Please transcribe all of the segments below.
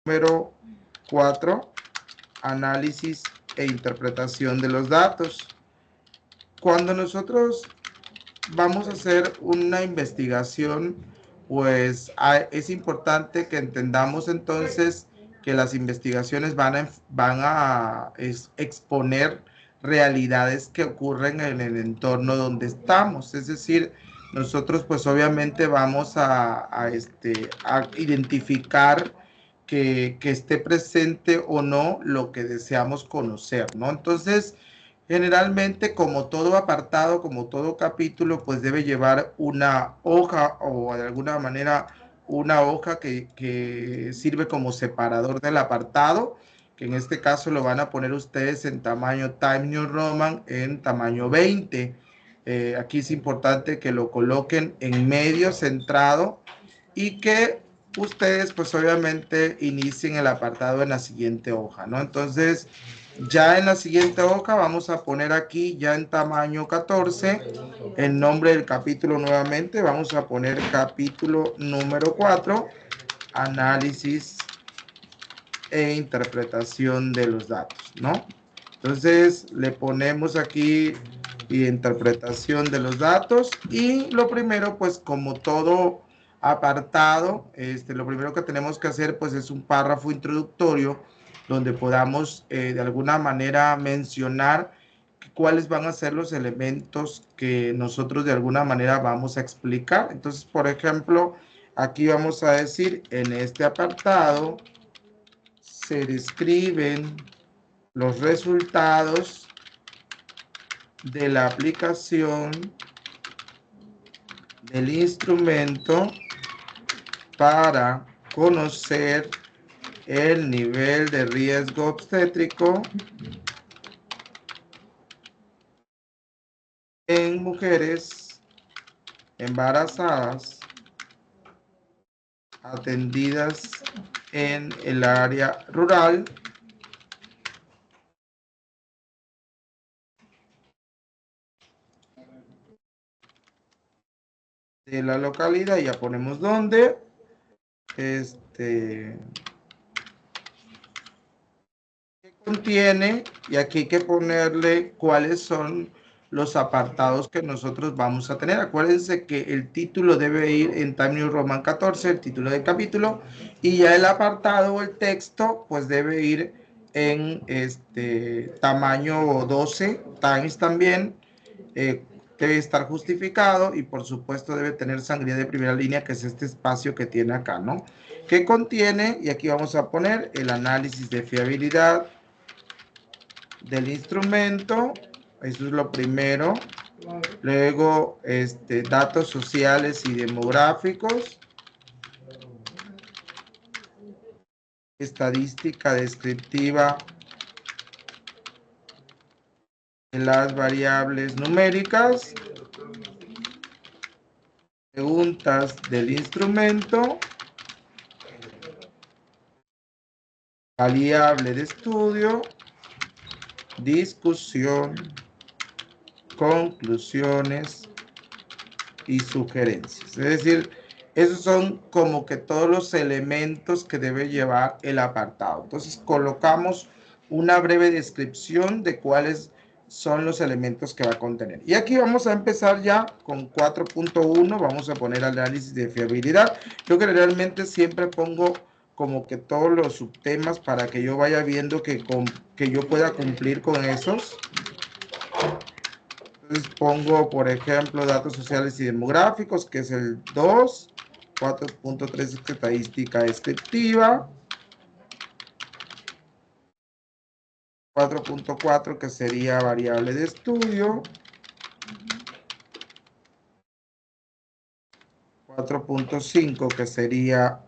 Número 4, análisis e interpretación de los datos. Cuando nosotros vamos a hacer una investigación, pues es importante que entendamos entonces que las investigaciones van a exponer realidades que ocurren en el entorno donde estamos. Es decir, nosotros pues obviamente vamos a identificar que esté presente o no lo que deseamos conocer, ¿no? Entonces, generalmente, como todo apartado, como todo capítulo, pues debe llevar una hoja o de alguna manera una hoja que sirve como separador del apartado, que en este caso lo van a poner ustedes en tamaño Times New Roman, en tamaño 20. Aquí es importante que lo coloquen en medio, centrado, y que ustedes pues obviamente inicien el apartado en la siguiente hoja, ¿no? Entonces, ya en la siguiente hoja vamos a poner aquí ya en tamaño 14 el nombre del capítulo nuevamente. Vamos a poner capítulo número 4, análisis e interpretación de los datos, ¿no? Entonces le ponemos aquí interpretación de los datos y lo primero, pues como todo apartado, lo primero que tenemos que hacer pues es un párrafo introductorio donde podamos de alguna manera mencionar cuáles van a ser los elementos que nosotros de alguna manera vamos a explicar. Entonces, por ejemplo, aquí vamos a decir en este apartado se describen los resultados de la aplicación del instrumento para conocer el nivel de riesgo obstétrico en mujeres embarazadas atendidas en el área rural de la localidad. Ya ponemos dónde. ¿Qué contiene? Y aquí hay que ponerle cuáles son los apartados que nosotros vamos a tener. Acuérdense que el título debe ir en Times New Roman 14, el título del capítulo, y ya el apartado o el texto pues debe ir en tamaño 12 Times también. Debe estar justificado y por supuesto debe tener sangría de primera línea, que es este espacio que tiene acá, ¿no? Que contiene, y aquí vamos a poner el análisis de fiabilidad del instrumento. Eso es lo primero. Luego, datos sociales y demográficos, estadística descriptiva de las variables numéricas, preguntas del instrumento, variable de estudio, discusión, conclusiones y sugerencias. Es decir, esos son como que todos los elementos que debe llevar el apartado. Entonces colocamos una breve descripción de cuáles son los elementos que va a contener. Y aquí vamos a empezar ya con 4.1, vamos a poner análisis de fiabilidad. Yo generalmente siempre pongo como que todos los subtemas para que yo vaya viendo que yo pueda cumplir con esos. Entonces pongo, por ejemplo, datos sociales y demográficos, que es el 2, 4.3 estadística descriptiva, 4.4 que sería variable de estudio, 4.5 que sería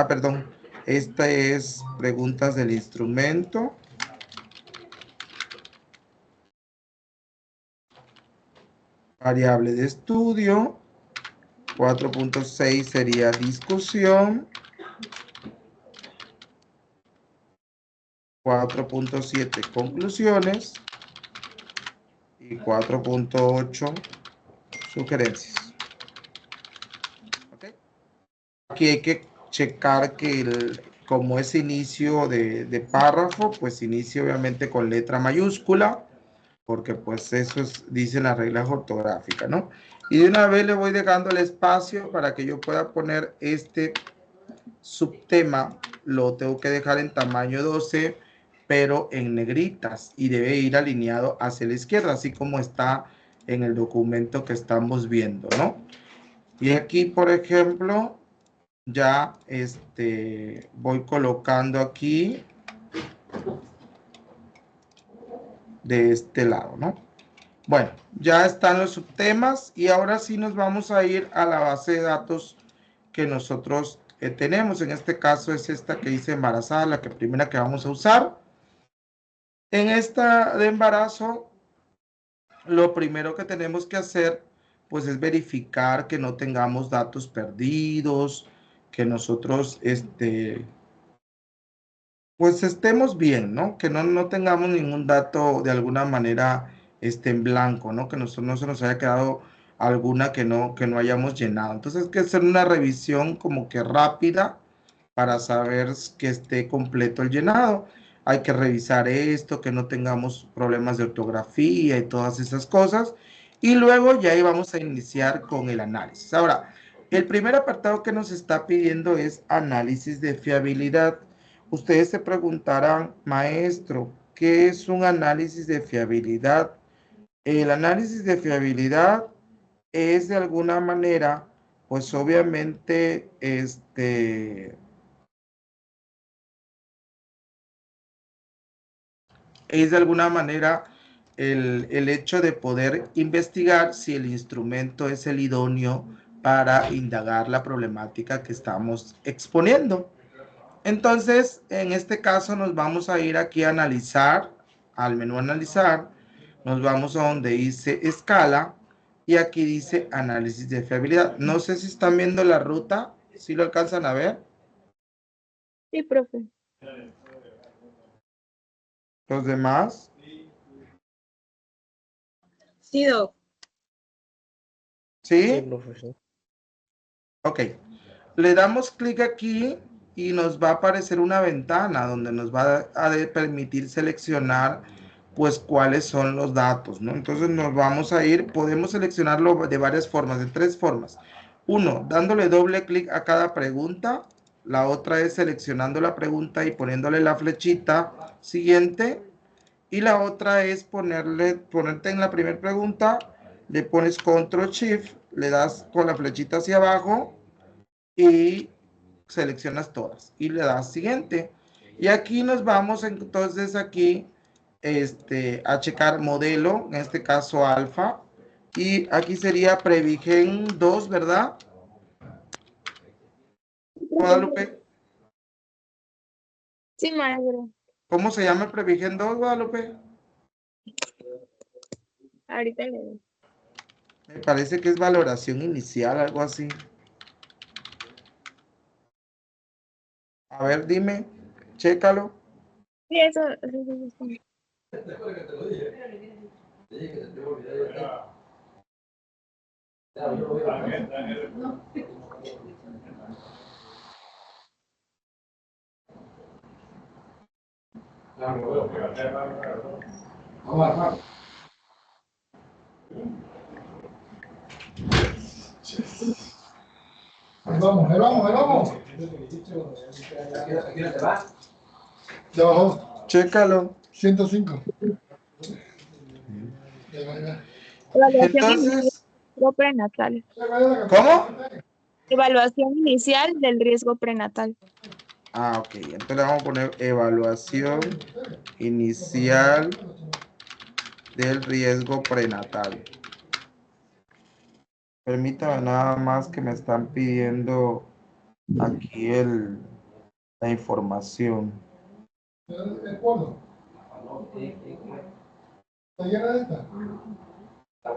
perdón, esta es preguntas del instrumento, variable de estudio, 4.6 sería discusión, 4.7 conclusiones y 4.8 sugerencias. ¿Okay? Aquí hay que checar que como es inicio de párrafo, pues inicio obviamente con letra mayúscula, porque pues eso dice la regla ortográfica, ¿no? Y de una vez le voy dejando el espacio para que yo pueda poner este subtema, lo tengo que dejar en tamaño 12, pero en negritas, y debe ir alineado hacia la izquierda, así como está en el documento que estamos viendo, ¿no? Y aquí, por ejemplo, ya voy colocando aquí de este lado, ¿no? Bueno, ya están los subtemas y ahora sí nos vamos a ir a la base de datos que nosotros tenemos. En este caso es esta que dice embarazada, la primera que vamos a usar. En esta de embarazo, lo primero que tenemos que hacer pues es verificar que no tengamos datos perdidos, que nosotros pues estemos bien, ¿no? Que no tengamos ningún dato de alguna manera en blanco, ¿no? Que no se nos haya quedado alguna que no hayamos llenado. Entonces hay que hacer una revisión como que rápida para saber que esté completo el llenado. Hay que revisar esto, que no tengamos problemas de ortografía y todas esas cosas. Y luego ya vamos a iniciar con el análisis. Ahora, el primer apartado que nos está pidiendo es análisis de fiabilidad. Ustedes se preguntarán, maestro, ¿qué es un análisis de fiabilidad? El análisis de fiabilidad es de alguna manera, pues obviamente, es de alguna manera el hecho de poder investigar si el instrumento es el idóneo para indagar la problemática que estamos exponiendo. Entonces, en este caso nos vamos a ir aquí a analizar, al menú analizar, nos vamos a donde dice escala y aquí dice análisis de fiabilidad. No sé si están viendo la ruta, si lo alcanzan a ver. Sí, profe. Los demás. Sí, doc. ¿Sí? Sí, profesor. Ok. Le damos clic aquí y nos va a aparecer una ventana donde nos va a permitir seleccionar pues cuáles son los datos, ¿no? Entonces nos vamos a ir, podemos seleccionarlo de varias formas, de tres formas. Uno, dándole doble clic a cada pregunta. La otra es seleccionando la pregunta y poniéndole la flechita siguiente. Y la otra es ponerte en la primera pregunta, le pones Control Shift, le das con la flechita hacia abajo y seleccionas todas y le das siguiente. Y aquí nos vamos entonces aquí a checar modelo, en este caso alfa. Y aquí sería Previgen 2, ¿verdad? Guadalupe. Sí, maestro. ¿Cómo se llama el Previgen 2, Guadalupe? Ahorita le doy. Me parece que es valoración inicial, algo así. A ver, dime, chécalo. Sí, eso sí. Ahí vamos, ahí vamos, ahí vamos. Ya bajó. Chécalo. 105. Ahí va, ahí va. Evaluación inicial del Entonces, riesgo prenatal. ¿cómo? Evaluación inicial del riesgo prenatal. Ah, ok. Entonces vamos a poner evaluación inicial del riesgo prenatal. Permítame nada más que me están pidiendo aquí la información. ¿El polvo? ¿Está llena de esta? Está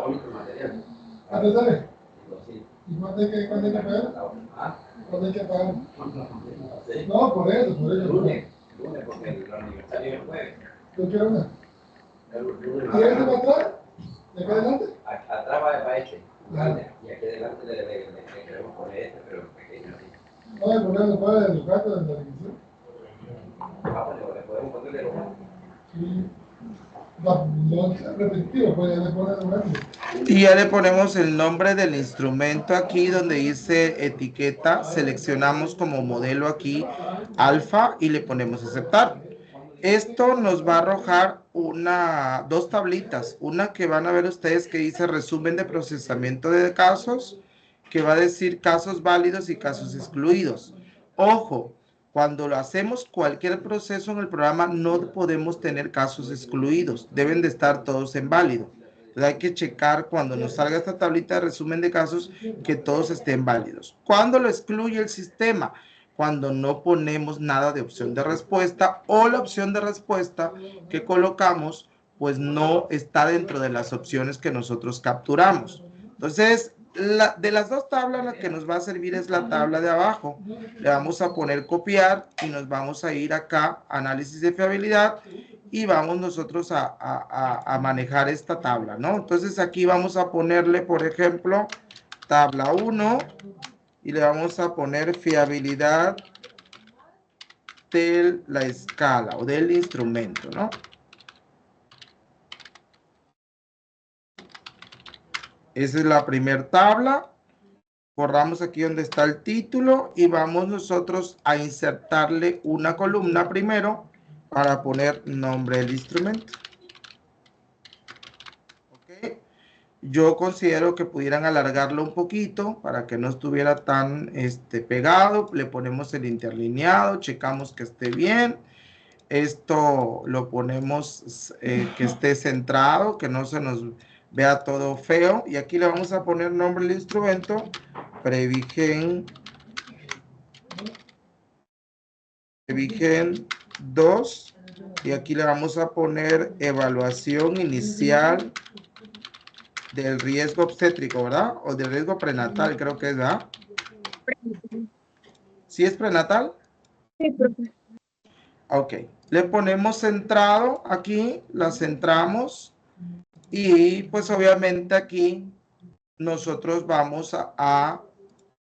bonito el material. ¿Ah, te sale? Sí. ¿Y cuánto hay que pagar? ¿Cuánto hay que pagar? No, por eso, por eso. Lunes, porque el aniversario es el jueves. ¿Tú quieres una? El lunes. ¿Quieres de para atrás? ¿De acá adelante? Atrás va este. grande. Y aquí adelante le queremos poner este, pero pequeño así. No, el problema puede educar desde la división. Ah, pues le podemos ponerle lo más. Sí. No es repetitivo, pues ya le ponen un grande. Y ya le ponemos el nombre del instrumento aquí donde dice etiqueta, seleccionamos como modelo aquí alfa y le ponemos aceptar. Esto nos va a arrojar dos tablitas, una que van a ver ustedes que dice resumen de procesamiento de casos, que va a decir casos válidos y casos excluidos. Ojo, cuando lo hacemos cualquier proceso en el programa no podemos tener casos excluidos, deben de estar todos en válido. Entonces hay que checar cuando nos salga esta tablita de resumen de casos que todos estén válidos. ¿Cuándo lo excluye el sistema? Cuando no ponemos nada de opción de respuesta o la opción de respuesta que colocamos pues no está dentro de las opciones que nosotros capturamos. Entonces, de las dos tablas, la que nos va a servir es la tabla de abajo. Le vamos a poner copiar y nos vamos a ir acá, análisis de fiabilidad, y vamos nosotros a manejar esta tabla, ¿no? Entonces aquí vamos a ponerle, por ejemplo, tabla 1 y le vamos a poner fiabilidad de la escala o del instrumento, ¿no? Esa es la primera tabla. Borramos aquí donde está el título y vamos nosotros a insertarle una columna primero para poner nombre del instrumento. ¿Ok? Yo considero que pudieran alargarlo un poquito para que no estuviera tan pegado. Le ponemos el interlineado, checamos que esté bien. Esto lo ponemos que esté centrado, que no se nos vea todo feo. Y aquí le vamos a poner nombre del instrumento, Previgen 2. Y aquí le vamos a poner evaluación inicial del riesgo obstétrico, ¿verdad? O del riesgo prenatal, creo que es, ¿verdad? ¿Sí es prenatal? Sí, profe. Ok. Le ponemos centrado aquí, la centramos. Y pues obviamente aquí nosotros vamos a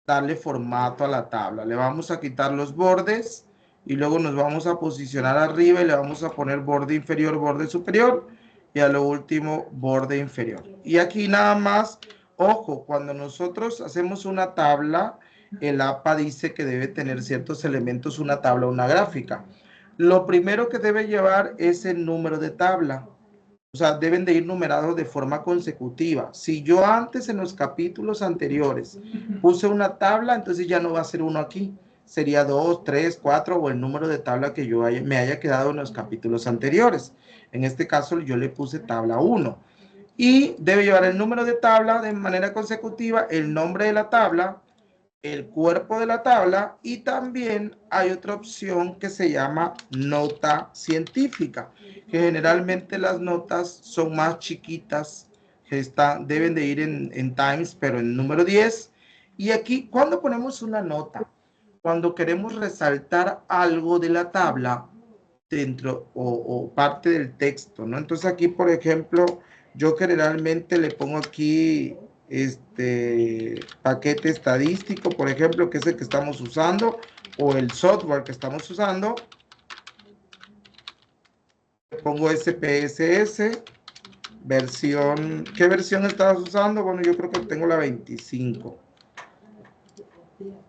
darle formato a la tabla. Le vamos a quitar los bordes y luego nos vamos a posicionar arriba y le vamos a poner borde inferior, borde superior y a lo último borde inferior. Y aquí nada más, ojo, cuando nosotros hacemos una tabla, el APA dice que debe tener ciertos elementos, una tabla, una gráfica. Lo primero que debe llevar es el número de tabla. O sea, deben de ir numerados de forma consecutiva. Si yo antes en los capítulos anteriores puse una tabla, entonces ya no va a ser uno aquí. Sería 2, 3, 4 o el número de tabla que me haya quedado en los capítulos anteriores. En este caso yo le puse tabla 1. Y debe llevar el número de tabla de manera consecutiva, el nombre de la tabla, el cuerpo de la tabla y también hay otra opción que se llama nota científica, que generalmente las notas son más chiquitas, que deben de ir en Times, pero en número 10. Y aquí, cuando ponemos una nota, cuando queremos resaltar algo de la tabla dentro o parte del texto, ¿no? Entonces aquí, por ejemplo, yo generalmente le pongo aquí paquete estadístico, por ejemplo, que es el que estamos usando, o el software que estamos usando. Pongo SPSS, versión, ¿qué versión estás usando? Bueno, yo creo que tengo la 25.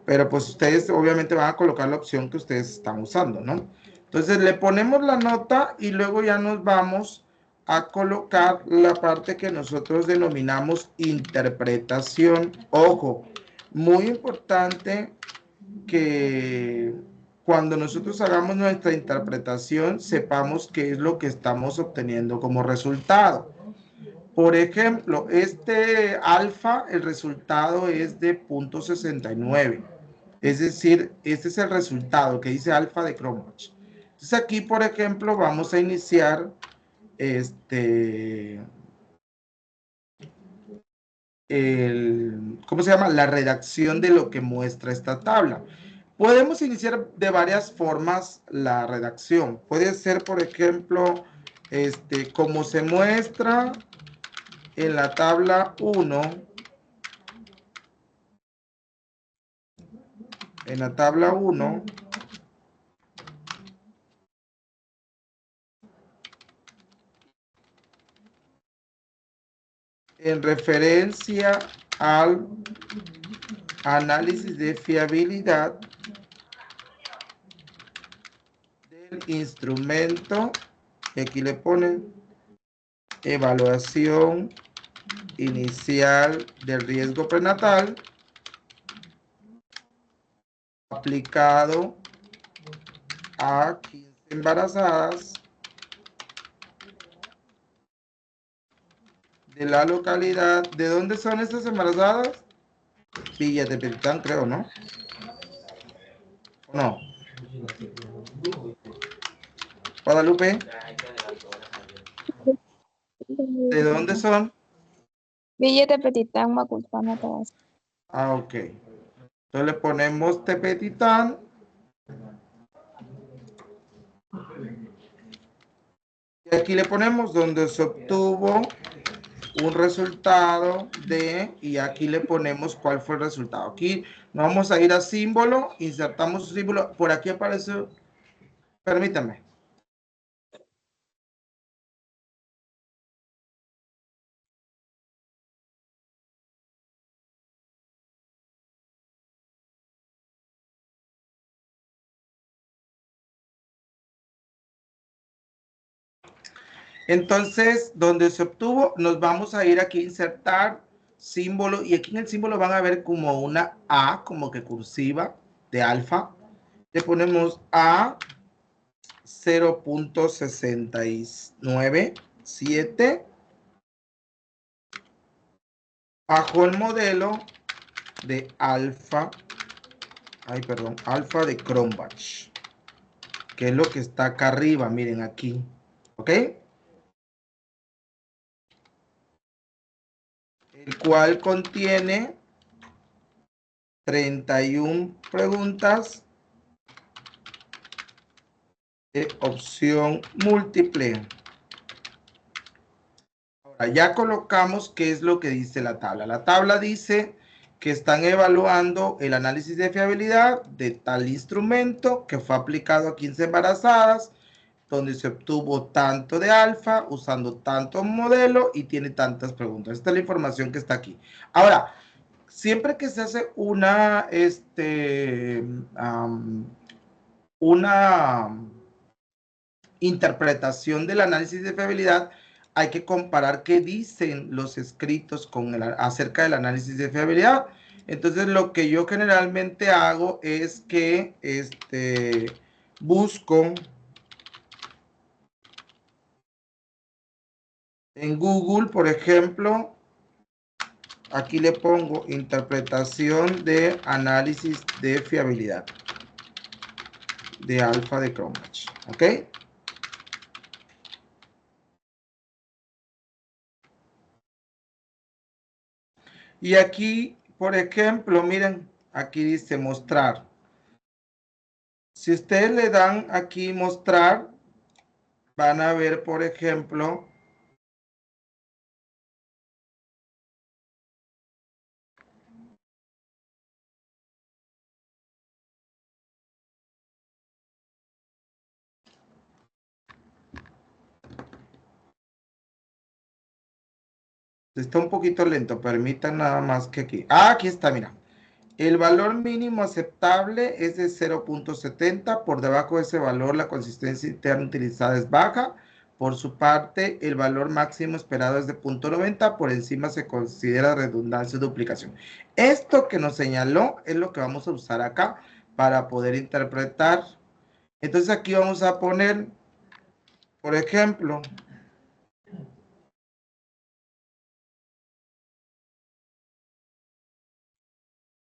Pero pues ustedes obviamente van a colocar la opción que ustedes están usando, ¿no? Entonces le ponemos la nota y luego ya nos vamos a colocar la parte que nosotros denominamos interpretación. Ojo, muy importante que cuando nosotros hagamos nuestra interpretación sepamos qué es lo que estamos obteniendo como resultado. Por ejemplo, este alfa, el resultado es de 0.69. Es decir, este es el resultado que dice alfa de Cronbach. Entonces aquí, por ejemplo, vamos a iniciar ¿cómo se llama? La redacción de lo que muestra esta tabla. Podemos iniciar de varias formas la redacción. Puede ser, por ejemplo, como se muestra en la tabla 1, en la tabla 1, en referencia al análisis de fiabilidad del instrumento, y aquí le ponen evaluación inicial del riesgo prenatal aplicado a 15 embarazadas de la localidad. ¿De dónde son estas embarazadas? Villa de Tepetitán, creo, ¿no? ¿O no? Guadalupe, ¿de dónde son? Villa de Tepetitán, Macuspana, Tabasco. Ah, ok. Entonces le ponemos Tepetitán. Y aquí le ponemos donde se obtuvo un resultado de, y aquí le ponemos cuál fue el resultado. Aquí nos vamos a ir a símbolo, insertamos su símbolo. Por aquí aparece, permítame. Entonces, donde se obtuvo, nos vamos a ir aquí a insertar símbolo, y aquí en el símbolo van a ver como una A, como que cursiva de alfa. Le ponemos A 0.697 bajo el modelo de alfa, alfa de Cronbach, que es lo que está acá arriba, miren aquí, ¿ok? El cual contiene 31 preguntas de opción múltiple. Ahora ya colocamos qué es lo que dice la tabla. La tabla dice que están evaluando el análisis de fiabilidad de tal instrumento que fue aplicado a 15 embarazadas, donde se obtuvo tanto de alfa, usando tanto modelo y tiene tantas preguntas. Esta es la información que está aquí. Ahora, siempre que se hace una interpretación del análisis de fiabilidad, hay que comparar qué dicen los escritos acerca del análisis de fiabilidad. Entonces, lo que yo generalmente hago es que busco en Google, por ejemplo, aquí le pongo interpretación de análisis de fiabilidad de alfa de Cronbach, ¿ok? Y aquí, por ejemplo, miren, aquí dice mostrar. Si ustedes le dan aquí mostrar, van a ver, por ejemplo, está un poquito lento, permitan nada más que aquí. Ah, aquí está, mira. El valor mínimo aceptable es de 0.70. Por debajo de ese valor, la consistencia interna utilizada es baja. Por su parte, el valor máximo esperado es de 0.90. Por encima se considera redundancia o duplicación. Esto que nos señaló es lo que vamos a usar acá para poder interpretar. Entonces aquí vamos a poner, por ejemplo,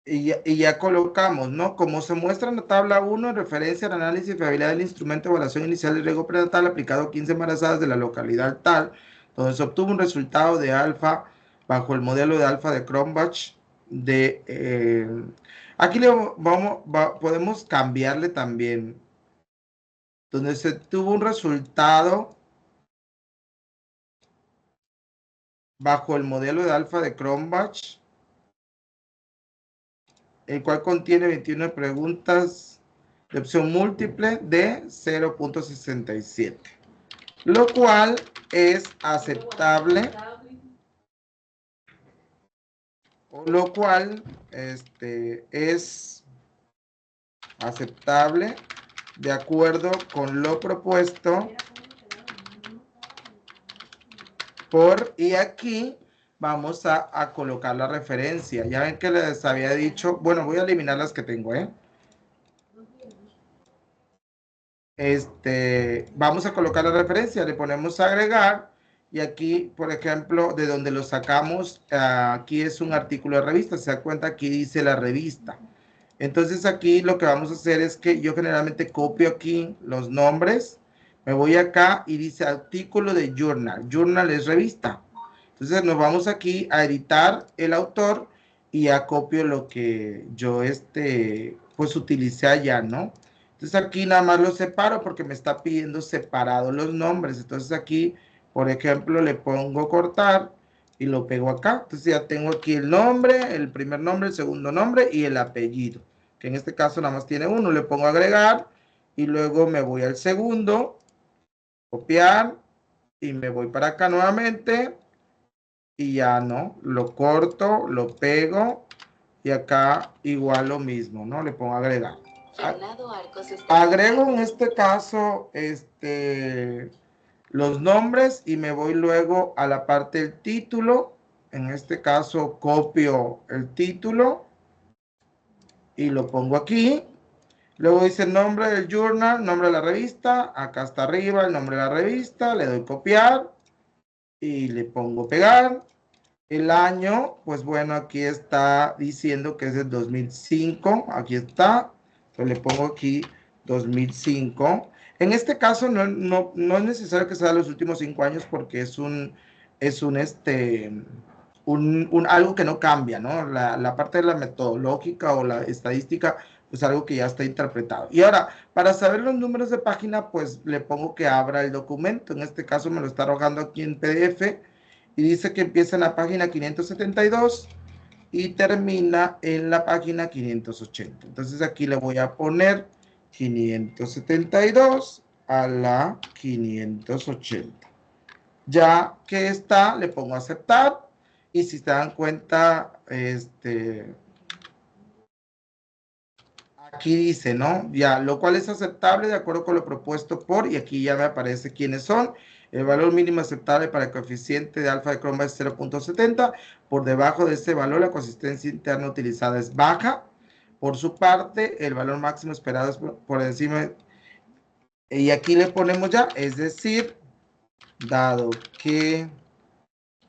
y ya colocamos, ¿no? Como se muestra en la tabla 1, en referencia al análisis de fiabilidad del instrumento de evaluación inicial del riesgo prenatal aplicado a 15 embarazadas de la localidad tal, donde se obtuvo un resultado de alfa bajo el modelo de alfa de Cronbach aquí podemos cambiarle también, donde se tuvo un resultado bajo el modelo de alfa de Cronbach el cual contiene 21 preguntas de opción múltiple de 0.67, lo cual es aceptable, lo cual es aceptable de acuerdo con lo propuesto y aquí vamos a colocar la referencia. Ya ven que les había dicho, bueno, voy a eliminar las que tengo, vamos a colocar la referencia, le ponemos agregar y aquí, por ejemplo, de donde lo sacamos, aquí es un artículo de revista, se da cuenta, aquí dice la revista. Entonces aquí lo que vamos a hacer es que yo generalmente copio aquí los nombres, me voy acá y dice artículo de journal, journal es revista. Entonces nos vamos aquí a editar el autor y acopio lo que yo pues utilicé allá, ¿no? Entonces aquí nada más lo separo porque me está pidiendo separados los nombres. Entonces aquí, por ejemplo, le pongo cortar y lo pego acá. Entonces ya tengo aquí el nombre, el primer nombre, el segundo nombre y el apellido, que en este caso nada más tiene uno. Le pongo agregar y luego me voy al segundo, copiar y me voy para acá nuevamente y ya, ¿no? Lo corto, lo pego y acá igual lo mismo, ¿no? Le pongo agregar. Agrego en este caso los nombres y me voy luego a la parte del título. En este caso copio el título y lo pongo aquí. Luego dice el nombre del journal, nombre de la revista. Acá está arriba el nombre de la revista. Le doy copiar y le pongo pegar. El año, pues bueno, aquí está diciendo que es el 2005. Aquí está. Entonces le pongo aquí 2005. En este caso no es necesario que sea los últimos 5 años porque es algo que no cambia, ¿no? La parte de la metodológica o la estadística, pues algo que ya está interpretado. Y ahora, para saber los números de página, pues le pongo que abra el documento. En este caso me lo está arrojando aquí en PDF y dice que empieza en la página 572 y termina en la página 580. Entonces aquí le voy a poner 572 a la 580. Ya que está, le pongo aceptar y si se dan cuenta, aquí dice, ¿no? Ya, lo cual es aceptable de acuerdo con lo propuesto por, y aquí ya me aparece quiénes son. El valor mínimo aceptable para el coeficiente de alfa de croma es 0.70. Por debajo de ese valor, la consistencia interna utilizada es baja. Por su parte, el valor máximo esperado es por encima. Y aquí le ponemos ya, es decir, dado que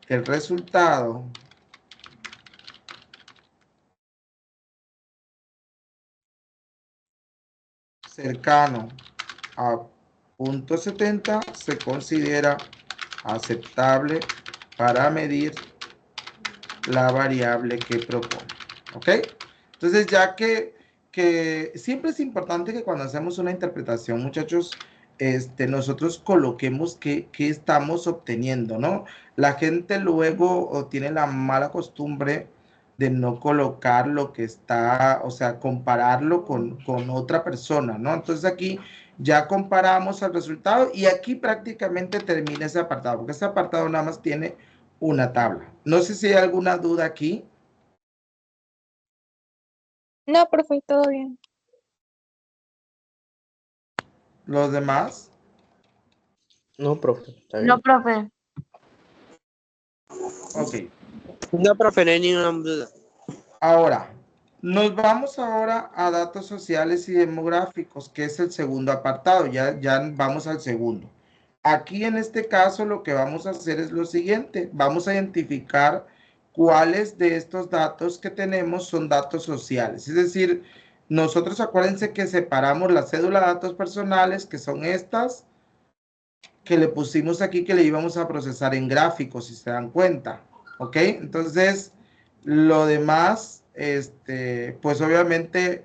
el resultado cercano a 0.70 se considera aceptable para medir la variable que propone. ¿Ok? Entonces, ya que siempre es importante que cuando hacemos una interpretación, muchachos, nosotros coloquemos qué estamos obteniendo, ¿no? La gente luego tiene la mala costumbre de no colocar lo que está, o sea, compararlo con otra persona, ¿no? Entonces aquí ya comparamos el resultado y aquí prácticamente termina ese apartado, porque ese apartado nada más tiene una tabla. No sé si hay alguna duda aquí. No, profe, todo bien. ¿Los demás? No, profe, está bien. No, profe. Ok. No, profe, no hay ninguna duda. Ahora, nos vamos ahora a datos sociales y demográficos, que es el segundo apartado. Ya vamos al segundo. Aquí en este caso lo que vamos a hacer es lo siguiente. Vamos a identificar cuáles de estos datos que tenemos son datos sociales. Es decir, nosotros acuérdense que separamos la cédula de datos personales, que son estas, que le pusimos aquí que le íbamos a procesar en gráficos, si se dan cuenta. ¿Ok? Entonces, lo demás, pues obviamente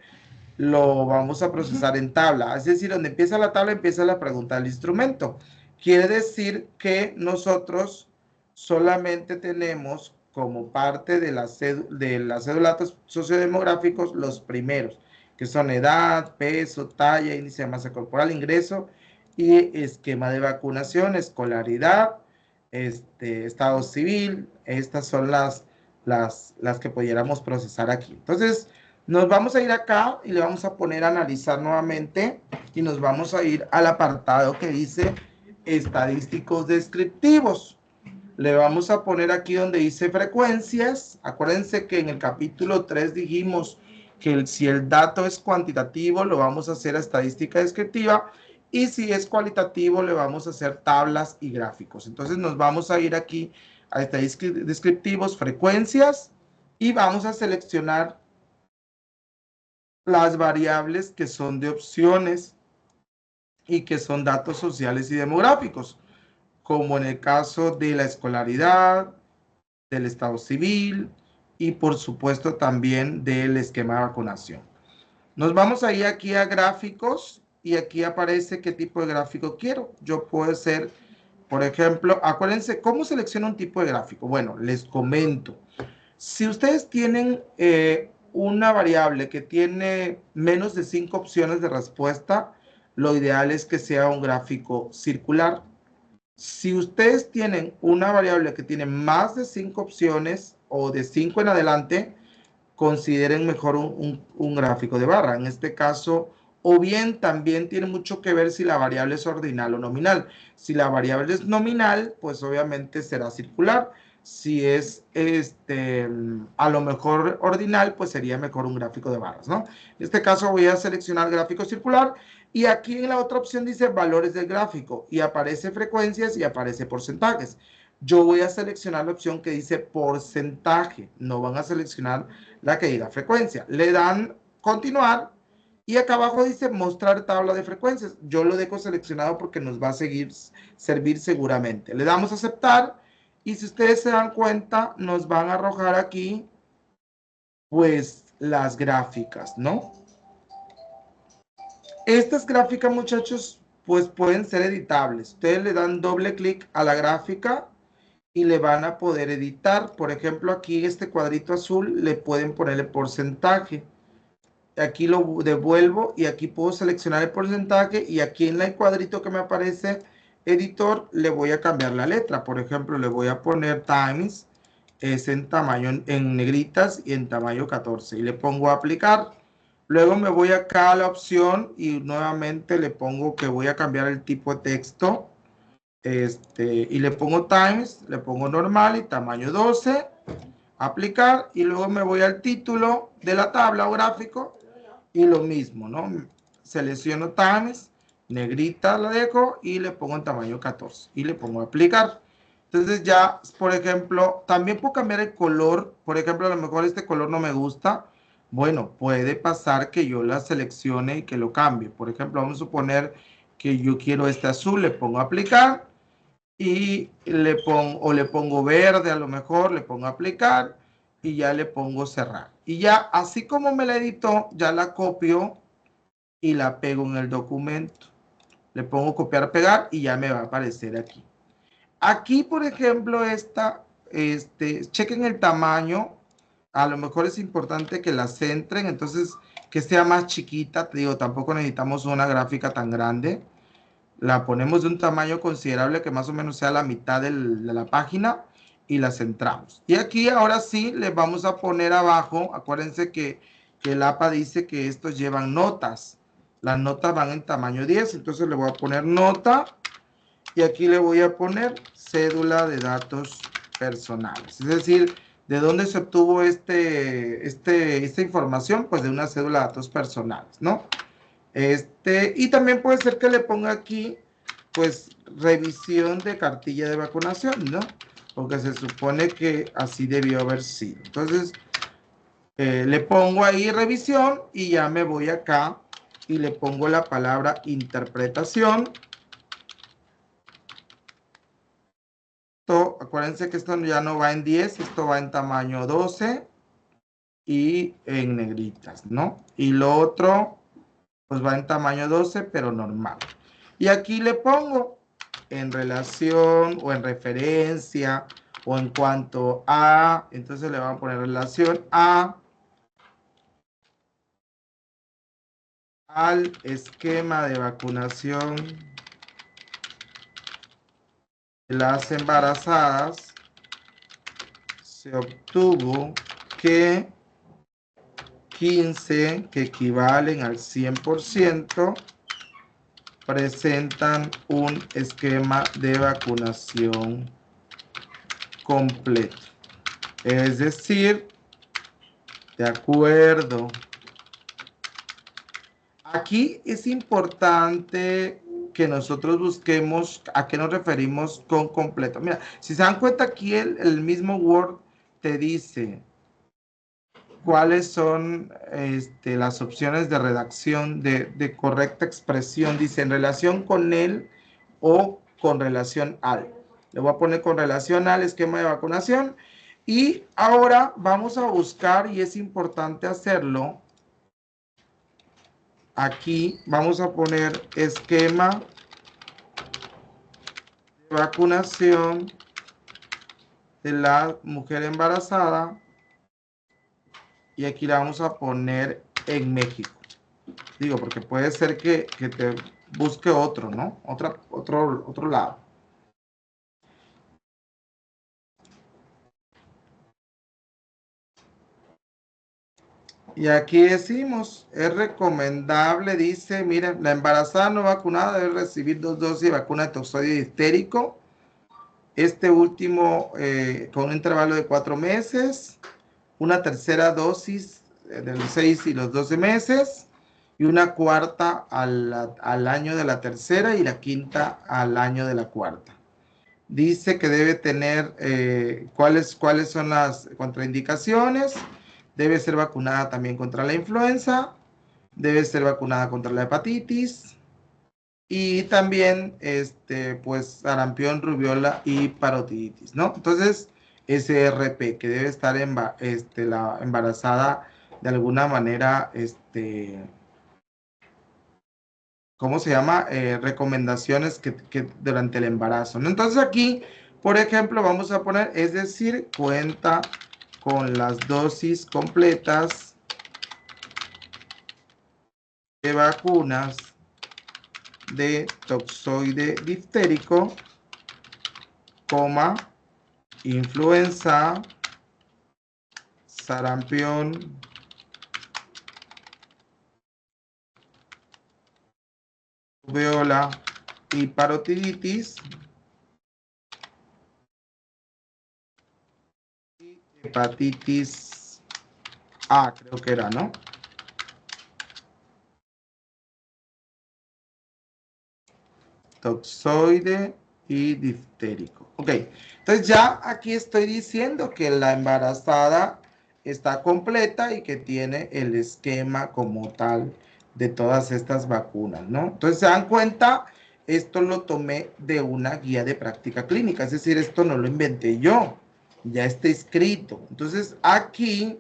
lo vamos a procesar en tabla. Es decir, donde empieza la tabla, empieza la pregunta del instrumento. Quiere decir que nosotros solamente tenemos como parte de la cédula de datos sociodemográficos los primeros, que son edad, peso, talla, índice de masa corporal, ingreso y esquema de vacunación, escolaridad, estado civil. Estas son las que pudiéramos procesar aquí. Entonces, nos vamos a ir acá y le vamos a poner a analizar nuevamente y nos vamos a ir al apartado que dice estadísticos descriptivos. Le vamos a poner aquí donde dice frecuencias. Acuérdense que en el capítulo 3 dijimos que si el dato es cuantitativo, lo vamos a hacer a estadística descriptiva, y si es cualitativo, le vamos a hacer tablas y gráficos. Entonces nos vamos a ir aquí a estadísticos descriptivos, frecuencias, y vamos a seleccionar las variables que son de opciones y que son datos sociales y demográficos, como en el caso de la escolaridad, del estado civil y por supuesto también del esquema de vacunación. Nos vamos a ir aquí a gráficos y aquí aparece qué tipo de gráfico quiero. Yo puedo hacer, por ejemplo, acuérdense, ¿cómo selecciono un tipo de gráfico? Bueno, les comento. Si ustedes tienen una variable que tiene menos de 5 opciones de respuesta, lo ideal es que sea un gráfico circular. Si ustedes tienen una variable que tiene más de 5 opciones o de 5 en adelante, consideren mejor un gráfico de barra. En este caso, o bien también tiene mucho que ver si la variable es ordinal o nominal. Si la variable es nominal, pues obviamente será circular. Si es a lo mejor ordinal, pues sería mejor un gráfico de barras, ¿no? En este caso voy a seleccionar gráfico circular y aquí en la otra opción dice valores del gráfico y aparece frecuencias y aparece porcentajes. Yo voy a seleccionar la opción que dice porcentaje, no van a seleccionar la que diga frecuencia. Le dan continuar y acá abajo dice mostrar tabla de frecuencias. Yo lo dejo seleccionado porque nos va a servir seguramente. Le damos a aceptar y si ustedes se dan cuenta nos van a arrojar aquí pues las gráficas, ¿no? Estas gráficas, muchachos, pues pueden ser editables. Ustedes le dan doble clic a la gráfica y le van a poder editar. Por ejemplo, aquí este cuadrito azul le pueden ponerle porcentaje. Aquí lo devuelvo y aquí puedo seleccionar el porcentaje y aquí en el cuadrito que me aparece editor le voy a cambiar la letra. Por ejemplo, le voy a poner times, es en tamaño en negritas y en tamaño 14 y le pongo a aplicar. Luego me voy acá a la opción y nuevamente le pongo que voy a cambiar el tipo de texto. Y le pongo times, le pongo normal y tamaño 12, aplicar, y luego me voy al título de la tabla o gráfico y lo mismo, ¿no? Selecciono times, negrita la dejo y le pongo en tamaño 14 y le pongo aplicar. Entonces ya, por ejemplo, también puedo cambiar el color. Por ejemplo, a lo mejor este color no me gusta. Bueno, puede pasar que yo la seleccione y que lo cambie. Por ejemplo, vamos a suponer que yo quiero este azul, le pongo aplicar y le pongo verde, a lo mejor le pongo aplicar y ya le pongo cerrar. Y ya, así como me la editó, ya la copio y la pego en el documento. Le pongo copiar, pegar y ya me va a aparecer aquí. Aquí, por ejemplo, chequen el tamaño. A lo mejor es importante que la centren, entonces que sea más chiquita. Te digo, tampoco necesitamos una gráfica tan grande. La ponemos de un tamaño considerable que más o menos sea la mitad de la página y la centramos. Y aquí ahora sí les vamos a poner abajo, acuérdense que el APA dice que estos llevan notas. Las notas van en tamaño 10, entonces le voy a poner nota y aquí le voy a poner cédula de datos personales. Es decir, ¿de dónde se obtuvo esta información? Pues de una cédula de datos personales, ¿no? Y también puede ser que le ponga aquí, pues, revisión de cartilla de vacunación, ¿no? Porque se supone que así debió haber sido. Entonces, le pongo ahí revisión y ya me voy acá y le pongo la palabra interpretación. Acuérdense que esto ya no va en 10, esto va en tamaño 12 y en negritas, ¿no? Y lo otro pues va en tamaño 12, pero normal. Y aquí le pongo en relación o en referencia o en cuanto a, entonces le vamos a poner relación a al esquema de vacunación de las embarazadas, se obtuvo que 15 que equivalen al 100% presentan un esquema de vacunación completo. Es decir, de acuerdo. Aquí es importante que nosotros busquemos a qué nos referimos con completo. Mira, si se dan cuenta aquí el mismo Word te dice cuáles son las opciones de redacción de correcta expresión. Dice en relación con él o con relación al. Le voy a poner con relación al esquema de vacunación. Y ahora vamos a buscar, y es importante hacerlo, aquí vamos a poner esquema de vacunación de la mujer embarazada. Y aquí la vamos a poner en México. Digo, porque puede ser que te busque otro, ¿no? Otro lado. Y aquí decimos, es recomendable, dice, miren, la embarazada no vacunada debe recibir 2 dosis de vacuna de toxoide difterico. Este último con un intervalo de 4 meses. Una tercera dosis de los 6 y los 12 meses. Y una cuarta al año de la tercera y la quinta al año de la cuarta. Dice que debe tener cuáles son las contraindicaciones. Debe ser vacunada también contra la influenza. Debe ser vacunada contra la hepatitis. Y también, pues, sarampión, rubiola y parotiditis, ¿no? Entonces, SRP, que debe estar la embarazada de alguna manera, ¿cómo se llama? Recomendaciones que durante el embarazo, ¿no? Entonces aquí, por ejemplo, vamos a poner, es decir, cuenta con las dosis completas de vacunas de toxoide diftérico, influenza, sarampión, rubiola y parotiditis, y hepatitis A, creo que era, ¿no? Toxoide y diftérico. Ok, entonces ya aquí estoy diciendo que la embarazada está completa y que tiene el esquema como tal de todas estas vacunas, ¿no? Entonces se dan cuenta, esto lo tomé de una guía de práctica clínica, es decir, esto no lo inventé yo, ya está escrito. Entonces aquí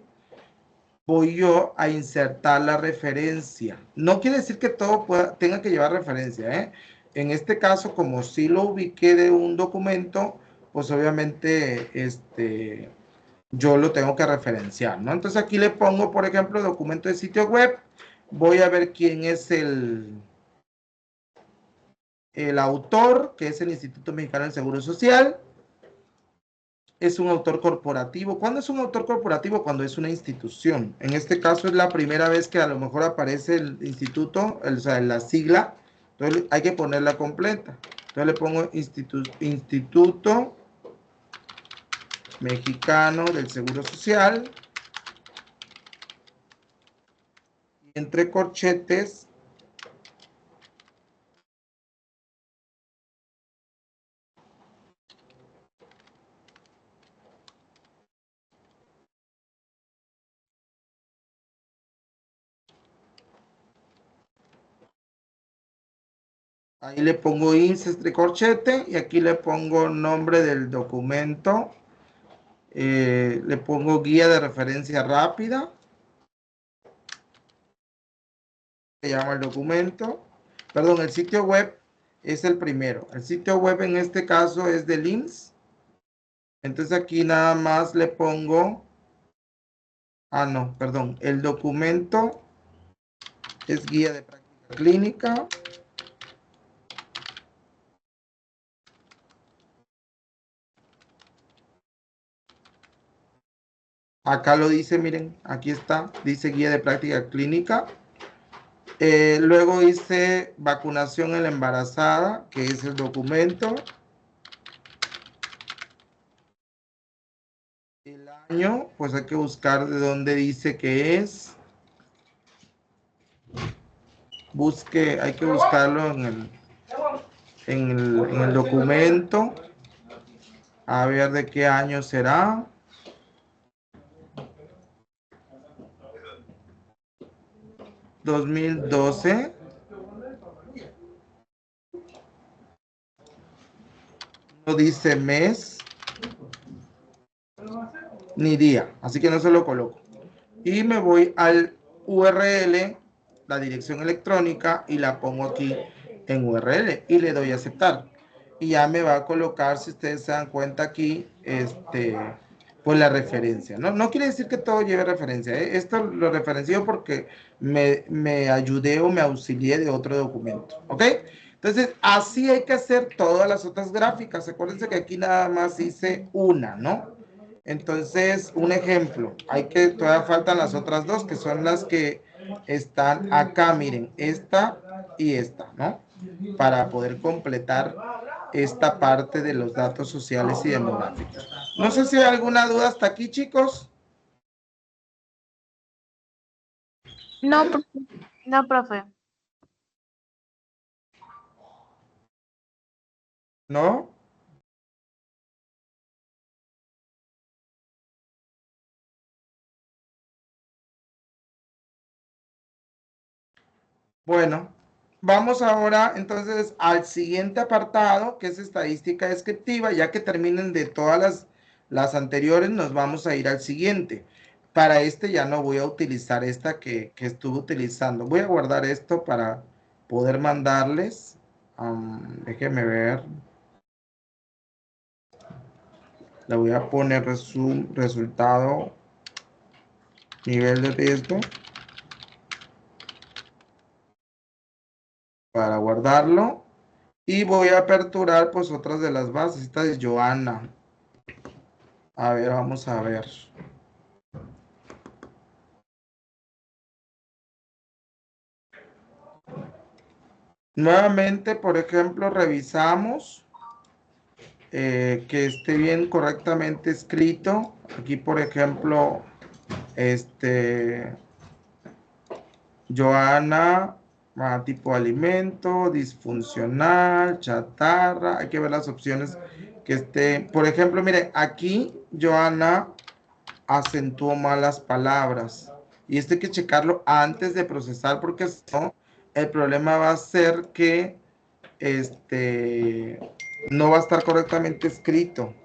voy yo a insertar la referencia. No quiere decir que todo tenga que llevar referencia, ¿eh? En este caso, como sí lo ubiqué de un documento, pues obviamente yo lo tengo que referenciar, ¿no? Entonces aquí le pongo, por ejemplo, documento de sitio web. Voy a ver quién es el autor, que es el Instituto Mexicano del Seguro Social. Es un autor corporativo. ¿Cuándo es un autor corporativo? Cuando es una institución. En este caso es la primera vez que a lo mejor aparece el instituto, o sea, la sigla. Entonces hay que ponerla completa. Entonces le pongo Instituto Mexicano del Seguro Social. Y entre corchetes, ahí le pongo INSS entre corchete y aquí le pongo nombre del documento. Le pongo guía de referencia rápida. Se llama el documento. Perdón, el sitio web es el primero. El sitio web en este caso es del IMSS. Entonces aquí nada más le pongo, no, perdón, el documento es guía de práctica clínica. Acá lo dice, miren, aquí está, dice guía de práctica clínica. Luego dice vacunación en la embarazada, que es el documento. El año, pues hay que buscar de dónde dice que es. Hay que buscarlo en el documento. A ver de qué año será. ¿2012? No dice mes ni día, así que no se lo coloco. Y me voy al URL, la dirección electrónica, y la pongo aquí en URL y le doy a aceptar. Y ya me va a colocar, si ustedes se dan cuenta aquí, pues la referencia. No quiere decir que todo lleve referencia, ¿eh? Esto lo referencio porque me ayudé o me auxilié de otro documento, ¿ok? Entonces, así hay que hacer todas las otras gráficas. Acuérdense que aquí nada más hice una, ¿no? Entonces, un ejemplo, todavía faltan las otras dos, que son las que están acá, miren, esta y esta, ¿no? Para poder completar esta parte de los datos sociales y demográficos. No sé si hay alguna duda hasta aquí, chicos. No, no, profe. ¿No? Bueno, vamos ahora entonces al siguiente apartado, que es estadística descriptiva. Ya que terminen de todas las anteriores, nos vamos a ir al siguiente. Para este ya no voy a utilizar esta que estuve utilizando. Voy a guardar esto para poder mandarles. Déjenme ver. Le voy a poner resultado, nivel de riesgo, para guardarlo. Y voy a aperturar pues otras de las bases. Esta es Joana. A ver, vamos a ver. Nuevamente, por ejemplo, revisamos que esté bien correctamente escrito. Aquí, por ejemplo, Joana, tipo alimento, disfuncional, chatarra. Hay que ver las opciones que esté. Por ejemplo, mire, aquí Joana acentuó mal las palabras. Y esto hay que checarlo antes de procesar, porque si no, el problema va a ser que no va a estar correctamente escrito.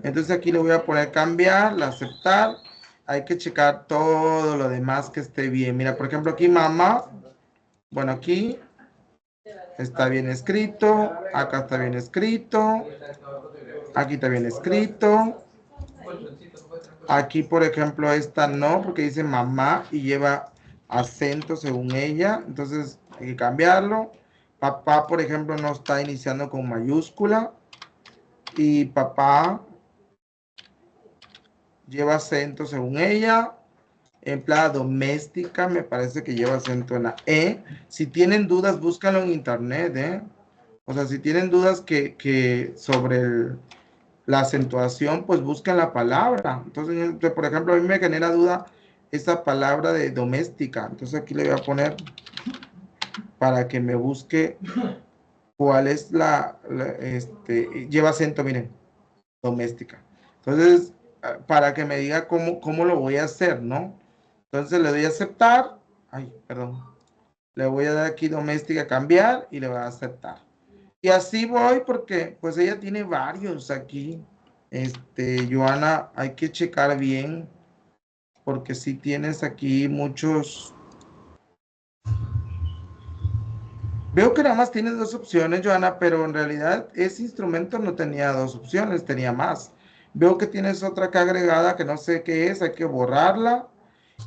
Entonces aquí le voy a poner cambiar, aceptar. Hay que checar todo lo demás que esté bien. Mira, por ejemplo, aquí mamá. Bueno, aquí está bien escrito. Acá está bien escrito. Aquí está bien escrito. Aquí, por ejemplo, esta no, porque dice mamá y lleva acento según ella. Entonces hay que cambiarlo. Papá, por ejemplo, no está iniciando con mayúscula. Y papá lleva acento según ella. Empleada doméstica, me parece que lleva acento en la E. Si tienen dudas, búscalo en internet, ¿eh? O sea, si tienen dudas que sobre la acentuación, pues busquen la palabra. Entonces, por ejemplo, a mí me genera duda esta palabra de doméstica. Entonces aquí le voy a poner para que me busque cuál es lleva acento, miren, doméstica. Entonces, para que me diga cómo lo voy a hacer, ¿no? Entonces le doy a aceptar. Ay, perdón. Le voy a dar aquí doméstica, cambiar, y le voy a aceptar. Y así voy porque pues ella tiene varios aquí. Joana, hay que checar bien porque si tienes aquí muchos. Veo que nada más tienes dos opciones, Joana, pero en realidad ese instrumento no tenía dos opciones, tenía más. Veo que tienes otra acá agregada que no sé qué es, hay que borrarla.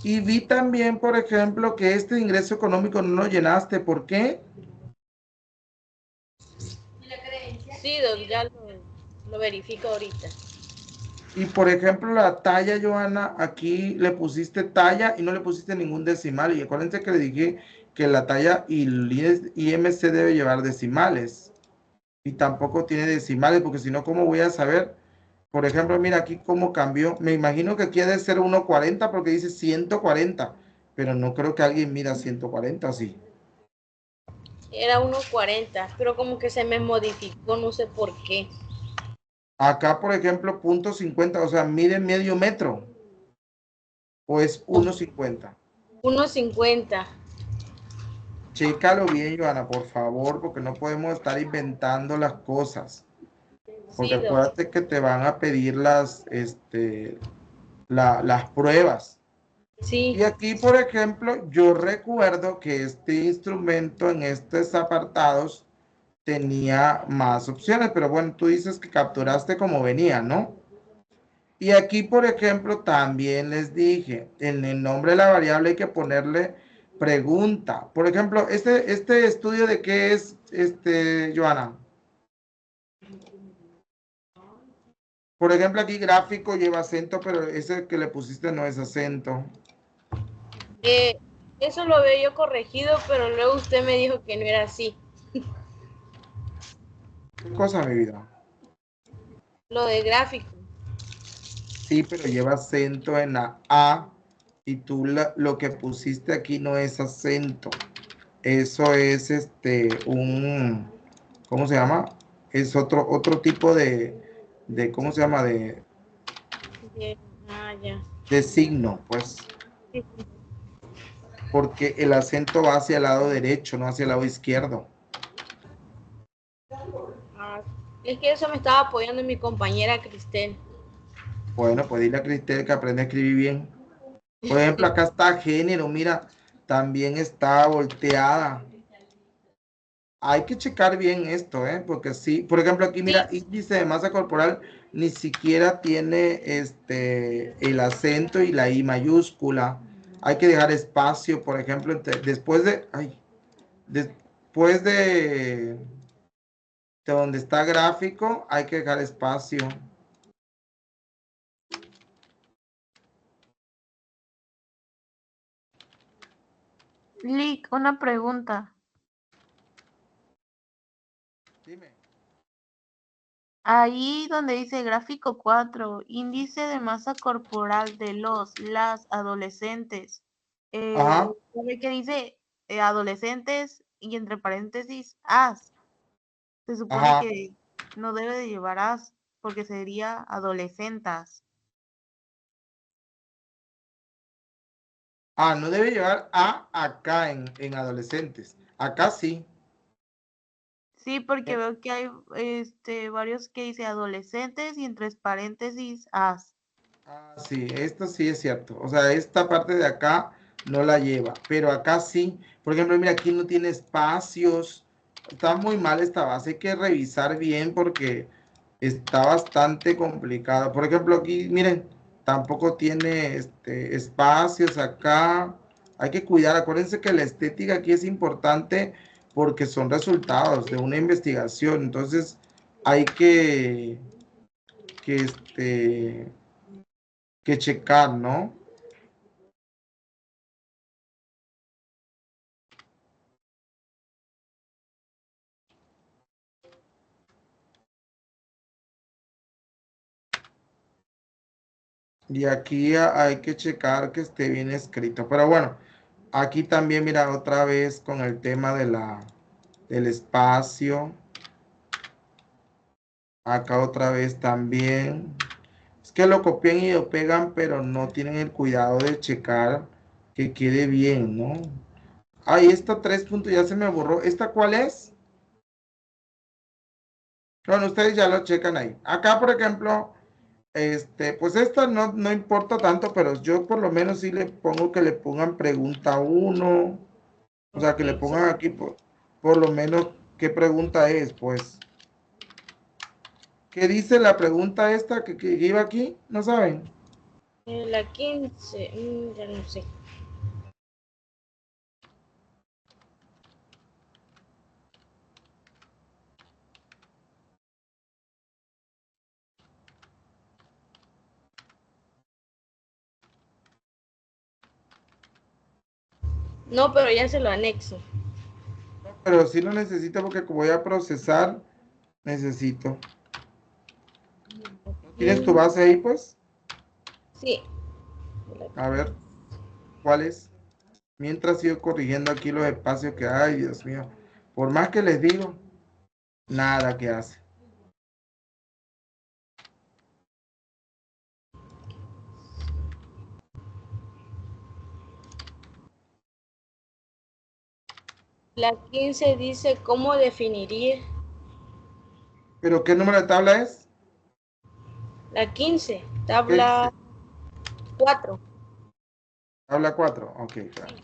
Y vi también, por ejemplo, que este ingreso económico no lo llenaste. ¿Por qué? Sí, ya lo verifico ahorita. Y por ejemplo, la talla, Joana, aquí le pusiste talla y no le pusiste ningún decimal. Y acuérdense que le dije que la talla y el IMC debe llevar decimales. Y tampoco tiene decimales, porque si no, ¿cómo voy a saber? Por ejemplo, mira aquí cómo cambió. Me imagino que aquí ha de ser 1.40 porque dice 140. Pero no creo que alguien mida 140 así. Era 1.40, pero como que se me modificó, no sé por qué. Acá, por ejemplo, .50, o sea, mide medio metro. O es 1.50. 1.50. Chécalo bien, Joana, por favor, porque no podemos estar inventando las cosas. Porque Sí, acuérdate que te van a pedir las pruebas. Sí. Y aquí, por ejemplo, yo recuerdo que este instrumento en estos apartados tenía más opciones, pero bueno, tú dices que capturaste como venía, ¿no? Y aquí, por ejemplo, también les dije, en el nombre de la variable hay que ponerle pregunta. Por ejemplo, este estudio de qué es, Joana. Por ejemplo, aquí gráfico lleva acento, pero ese que le pusiste no es acento. Eso lo había yo corregido, pero luego usted me dijo que no era así. ¿Qué cosa, mi vida? Lo de gráfico. Sí, pero lleva acento en la A y tú lo que pusiste aquí no es acento. Eso es ¿cómo se llama? Es otro tipo ¿cómo se llama? Ya. De signo, pues. Sí. Porque el acento va hacia el lado derecho, no hacia el lado izquierdo. Es que eso me estaba apoyando mi compañera Cristel. Bueno, pues dile a Cristel que aprende a escribir bien. Por ejemplo, acá está género, mira, también está volteada. Hay que checar bien esto, porque sí, por ejemplo, aquí mira, índice de masa corporal ni siquiera tiene el acento y la I mayúscula. Hay que dejar espacio, por ejemplo, después de donde está gráfico, hay que dejar espacio. Lick, una pregunta. Dime. Ahí donde dice gráfico 4, índice de masa corporal de las adolescentes. Ajá. ¿Sabe qué dice adolescentes y entre paréntesis as? Se supone Ajá. que no debe de llevar as porque sería adolescentas. Ah, no debe llevar A acá en adolescentes. Acá sí. Sí, porque veo que hay varios que dice adolescentes y entre paréntesis as. Ah, sí, esto sí es cierto. O sea, esta parte de acá no la lleva, pero acá sí. Por ejemplo, mira, aquí no tiene espacios. Está muy mal esta base. Hay que revisar bien porque está bastante complicado. Por ejemplo, aquí, miren, tampoco tiene espacios acá. Hay que cuidar. Acuérdense que la estética aquí es importante porque son resultados de una investigación. Entonces, hay que, que checar, ¿no? Y aquí hay que checar que esté bien escrito. Pero bueno, aquí también, mira, otra vez con el tema del espacio. Acá otra vez también. Es que lo copian y lo pegan, pero no tienen el cuidado de checar que quede bien, ¿no? Ay, esta 3 puntos ya se me borró. ¿Esta cuál es? Bueno, ustedes ya lo checan ahí. Acá, por ejemplo, pues esta no importa tanto, pero yo por lo menos sí le pongo que le pongan pregunta 1. O sea, que le pongan aquí por lo menos qué pregunta es, pues. ¿Qué dice la pregunta esta que iba aquí? ¿No saben? La 15, ya no sé. No, pero ya se lo anexo. Pero sí lo necesito porque como voy a procesar, necesito. ¿Tienes tu base ahí, pues? Sí. A ver, ¿cuál es? Mientras sigo corrigiendo aquí los espacios que hay, Dios mío. Por más que les digo, nada que hace. La 15 dice cómo definir. ¿Pero qué número de tabla es? La 15, ¿Qué dice? tabla 4. Tabla 4. Ok, claro.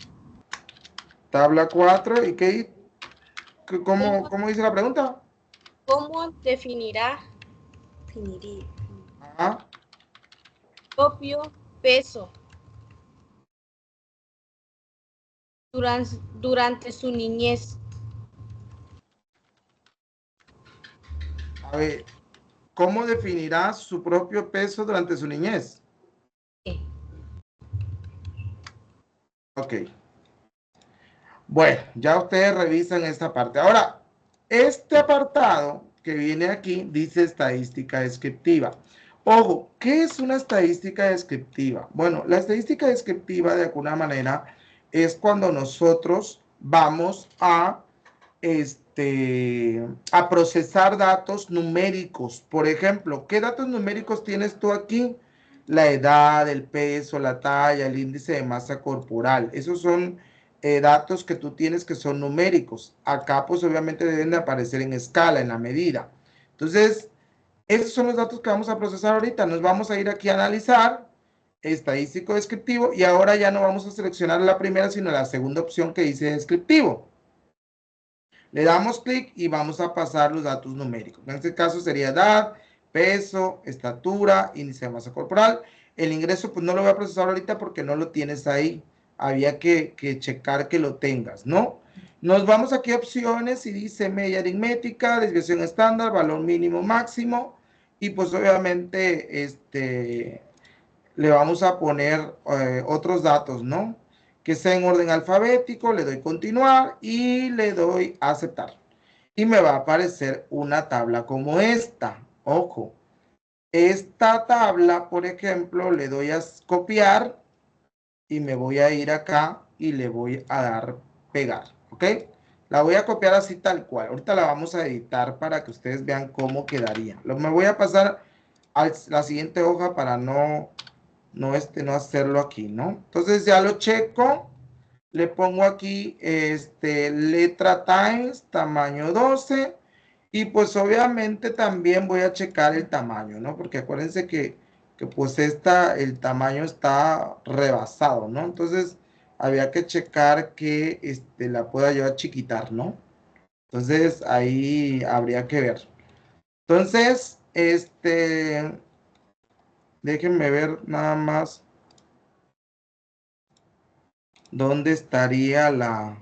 Tabla 4. ¿Y cómo dice la pregunta? ¿Cómo definirá Ajá. propio peso durante su niñez? A ver, ¿cómo definirá su propio peso durante su niñez? Sí. Ok. Bueno, ya ustedes revisan esta parte. Ahora, este apartado que viene aquí dice estadística descriptiva. Ojo, ¿qué es una estadística descriptiva? Bueno, la estadística descriptiva de alguna manera es cuando nosotros vamos a procesar datos numéricos. Por ejemplo, ¿qué datos numéricos tienes tú aquí? La edad, el peso, la talla, el índice de masa corporal. Esos son datos que tú tienes que son numéricos. Acá pues obviamente deben de aparecer en escala, en la medida. Entonces, esos son los datos que vamos a procesar ahorita. Nos vamos a ir aquí a analizar, estadístico descriptivo, y ahora ya no vamos a seleccionar la primera, sino la segunda opción que dice descriptivo. Le damos clic y vamos a pasar los datos numéricos. En este caso sería edad, peso, estatura, índice de masa corporal. El ingreso pues no lo voy a procesar ahorita porque no lo tienes ahí. Había que checar que lo tengas, ¿no? Nos vamos aquí a opciones y dice media aritmética, desviación estándar, valor mínimo máximo. Y pues obviamente le vamos a poner otros datos, ¿no? Que sea en orden alfabético, le doy continuar y le doy aceptar. Y me va a aparecer una tabla como esta. Ojo, esta tabla, por ejemplo, le doy a copiar y me voy a ir acá y le voy a dar pegar, ¿ok? La voy a copiar así tal cual. Ahorita la vamos a editar para que ustedes vean cómo quedaría. Me voy a pasar a la siguiente hoja para no hacerlo aquí, ¿no? Entonces ya lo checo, le pongo aquí, letra Times, tamaño 12, y pues obviamente también voy a checar el tamaño, ¿no? Porque acuérdense que pues el tamaño está rebasado, ¿no? Entonces había que checar que la pueda yo achiquitar, ¿no? Entonces ahí habría que ver. Entonces, déjenme ver nada más dónde estaría la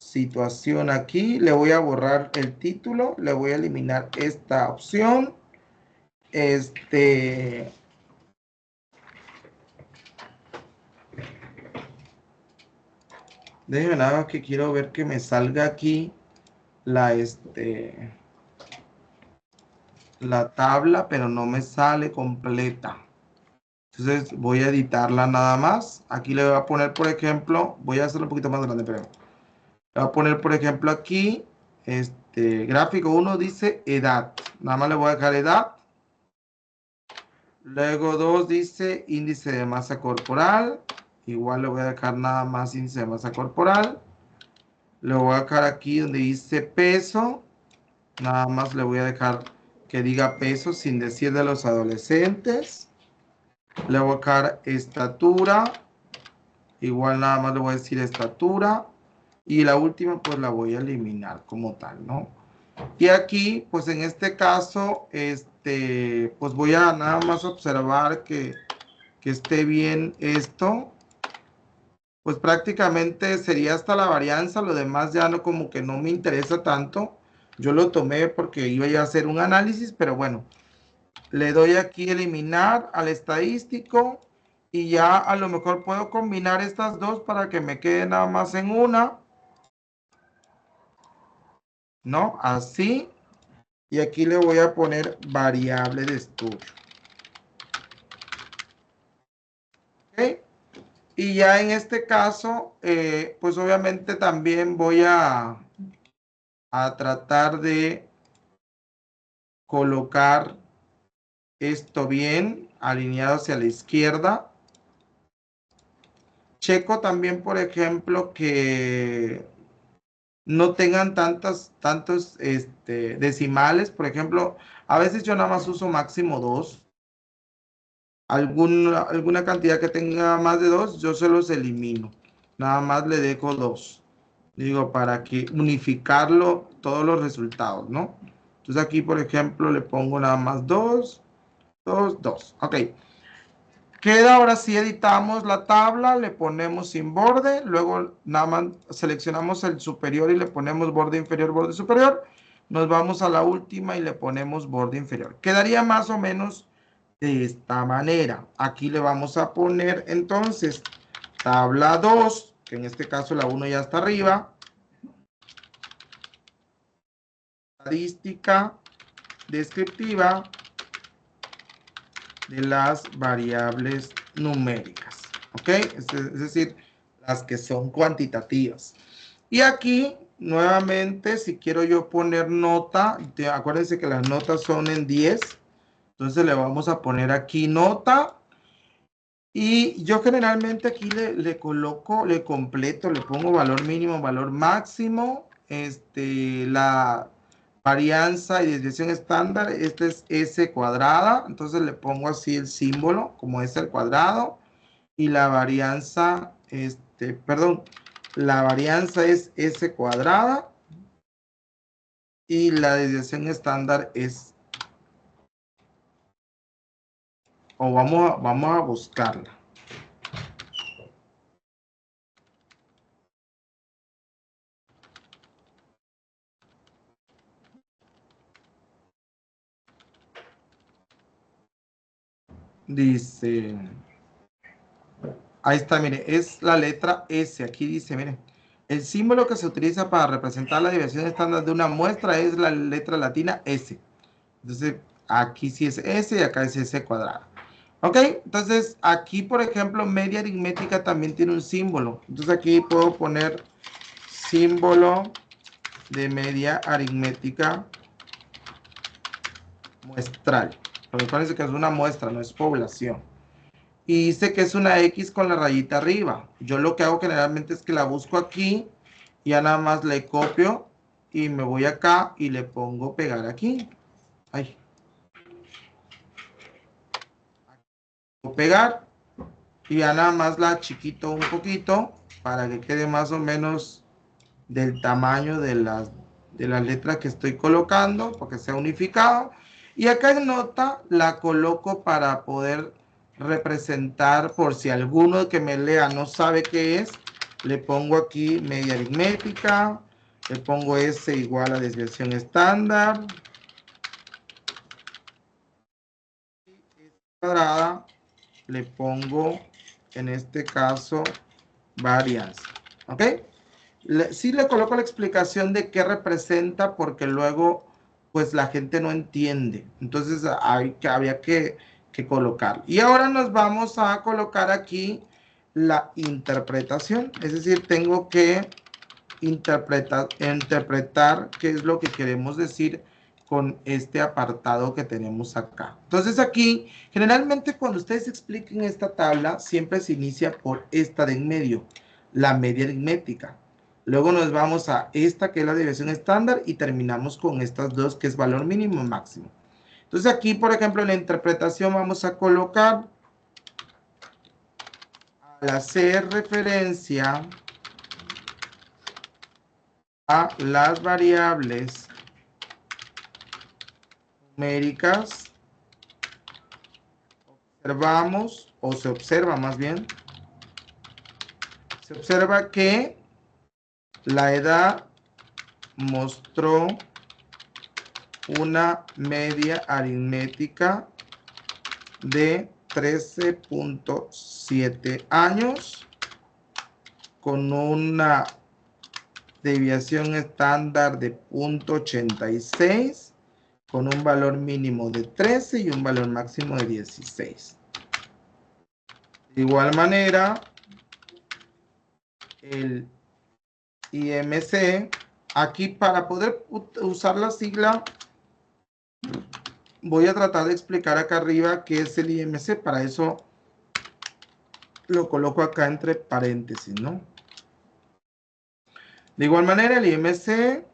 situación aquí. Le voy a borrar el título, le voy a eliminar esta opción. Déjenme nada más que quiero ver que me salga aquí la tabla, pero no me sale completa. Entonces voy a editarla nada más. Aquí le voy a poner, por ejemplo, voy a hacerlo un poquito más grande, pero le voy a poner, por ejemplo, aquí, gráfico 1 dice edad. Nada más le voy a dejar edad. Luego 2 dice índice de masa corporal. Igual le voy a dejar nada más índice de masa corporal. Le voy a dejar aquí donde dice peso. Nada más le voy a dejar que diga peso sin decir de los adolescentes. Le voy a dejar estatura. Igual nada más le voy a decir estatura. Y la última pues la voy a eliminar como tal, ¿no? Y aquí, pues en este caso, pues voy a nada más observar que esté bien esto. Pues prácticamente sería hasta la varianza, lo demás ya no, como que no me interesa tanto. Yo lo tomé porque iba a hacer un análisis, pero bueno, le doy aquí eliminar al estadístico y ya a lo mejor puedo combinar estas dos para que me quede nada más en una, ¿no? Así, y aquí le voy a poner variable de estudio. ¿Ok? Y ya en este caso, pues obviamente también voy a tratar de colocar esto bien alineado hacia la izquierda. Checo también, por ejemplo, que no tengan tantos decimales. Por ejemplo, a veces yo nada más uso máximo 2. Alguna cantidad que tenga más de 2, yo se los elimino. Nada más le dejo 2. Digo, para que unificarlo todos los resultados, ¿no? Entonces aquí, por ejemplo, le pongo nada más 2, 2, 2. Ok. Queda ahora sí, editamos la tabla, le ponemos sin borde, luego nada más seleccionamos el superior y le ponemos borde inferior, borde superior. Nos vamos a la última y le ponemos borde inferior. Quedaría más o menos de esta manera. Aquí le vamos a poner entonces tabla 2, que en este caso la 1 ya está arriba. Estadística descriptiva de las variables numéricas, ¿ok? Es decir, las que son cuantitativas. Y aquí, nuevamente, si quiero yo poner nota, acuérdense que las notas son en 10, entonces le vamos a poner aquí nota, y yo generalmente aquí le coloco, le completo, le pongo valor mínimo, valor máximo, la varianza y desviación estándar, este es S cuadrada, entonces le pongo así el símbolo, como es el cuadrado, y la varianza, perdón, la varianza es S cuadrada, y la desviación estándar es, o vamos a buscarla. Dice, ahí está, mire, es la letra S. Aquí dice, mire, el símbolo que se utiliza para representar la desviación estándar de una muestra es la letra latina S. Entonces, aquí sí es S y acá es S cuadrada. Ok, entonces aquí, por ejemplo, media aritmética también tiene un símbolo. Entonces aquí puedo poner símbolo de media aritmética muestral. Porque parece que es una muestra, no es población. Y dice que es una X con la rayita arriba. Yo lo que hago generalmente es que la busco aquí, y ya nada más le copio y me voy acá y le pongo pegar aquí. Ahí. Pegar y ya nada más la chiquito un poquito para que quede más o menos del tamaño de las letras que estoy colocando, para que sea unificado. Y acá en nota la coloco para poder representar, por si alguno que me lea no sabe qué es, le pongo aquí media aritmética, le pongo S igual a desviación estándar, cuadrada, le pongo en este caso varianza, ¿ok? Sí le coloco la explicación de qué representa, porque luego pues la gente no entiende, entonces había que colocar. Y ahora nos vamos a colocar aquí la interpretación, es decir, tengo que interpretar qué es lo que queremos decir con este apartado que tenemos acá. Entonces aquí, generalmente cuando ustedes expliquen esta tabla, siempre se inicia por esta de en medio, la media aritmética. Luego nos vamos a esta que es la desviación estándar y terminamos con estas dos que es valor mínimo y máximo. Entonces aquí, por ejemplo, en la interpretación vamos a colocar, al hacer referencia a las variables numéricas, observamos, o se observa más bien, se observa que la edad mostró una media aritmética de 13.7 años con una desviación estándar de 0.86 con un valor mínimo de 13 y un valor máximo de 16. De igual manera, el IMC, aquí para poder usar la sigla, voy a tratar de explicar acá arriba qué es el IMC. Para eso lo coloco acá entre paréntesis, ¿no? De igual manera, el IMC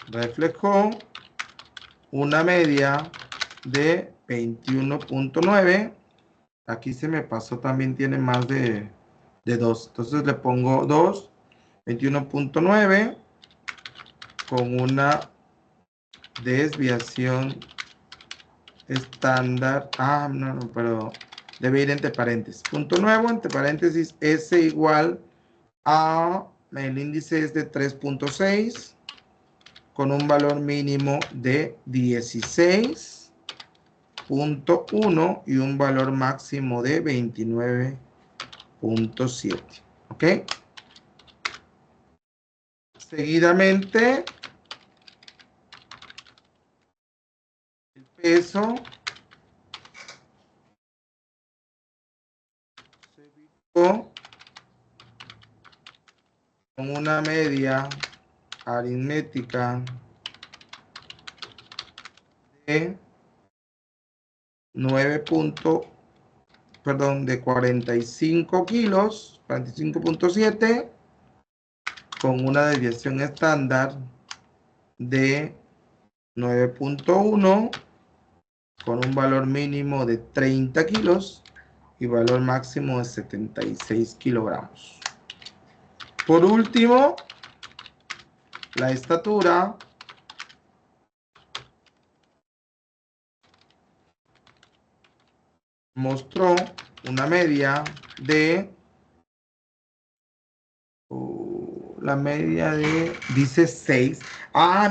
reflejó una media de 21.9. Aquí se me pasó, también tiene más de 2. Entonces le pongo 2, 21.9 con una desviación estándar. No, pero debe ir entre paréntesis. Punto nuevo, entre paréntesis, S igual a, el índice es de 3.6 con un valor mínimo de 16.1 y un valor máximo de 29.7. ¿Ok? Seguidamente, el peso se ubicó con una media aritmética de 45 kilos, 45.7, con una desviación estándar de 9.1, con un valor mínimo de 30 kilos y valor máximo de 76 kilogramos. Por último, la estatura mostró una media de, dice 6.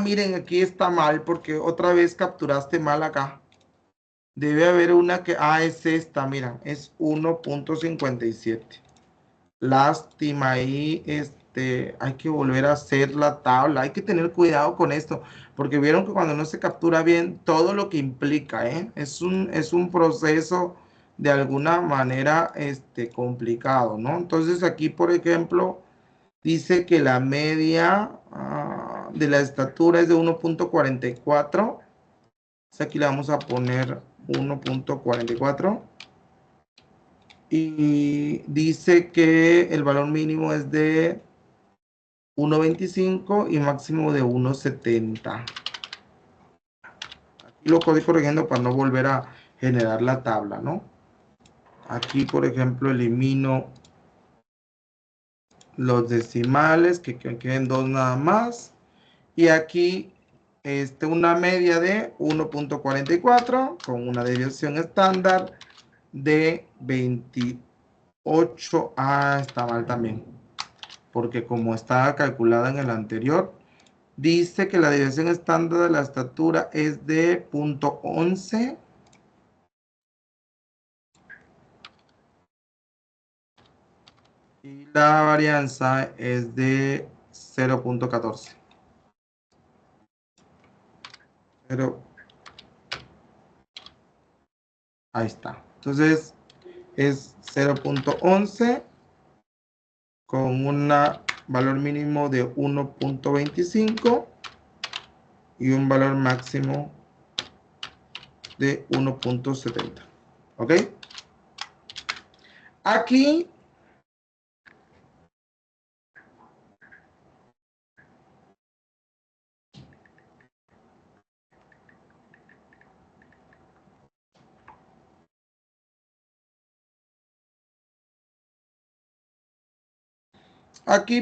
Miren, aquí está mal porque otra vez capturaste mal acá. Debe haber una que, es esta, mira, es 1.57. Lástima, ahí hay que volver a hacer la tabla. Hay que tener cuidado con esto, porque vieron que cuando no se captura bien todo lo que implica, es un proceso de alguna manera complicado, ¿no? Entonces aquí, por ejemplo, dice que la media de la estatura es de 1.44. Aquí le vamos a poner 1.44. Y dice que el valor mínimo es de 1.25 y máximo de 1.70. Aquí lo estoy corrigiendo para no volver a generar la tabla, ¿no? Aquí, por ejemplo, elimino los decimales, que queden 2 nada más. Y aquí, una media de 1.44 con una desviación estándar de 28. Está mal también, porque como estaba calculada en el anterior, dice que la desviación estándar de la estatura es de 0.11 y la varianza es de 0.14. Ahí está. Entonces es 0.11 con un valor mínimo de 1.25 y un valor máximo de 1.70. ¿Ok? Aquí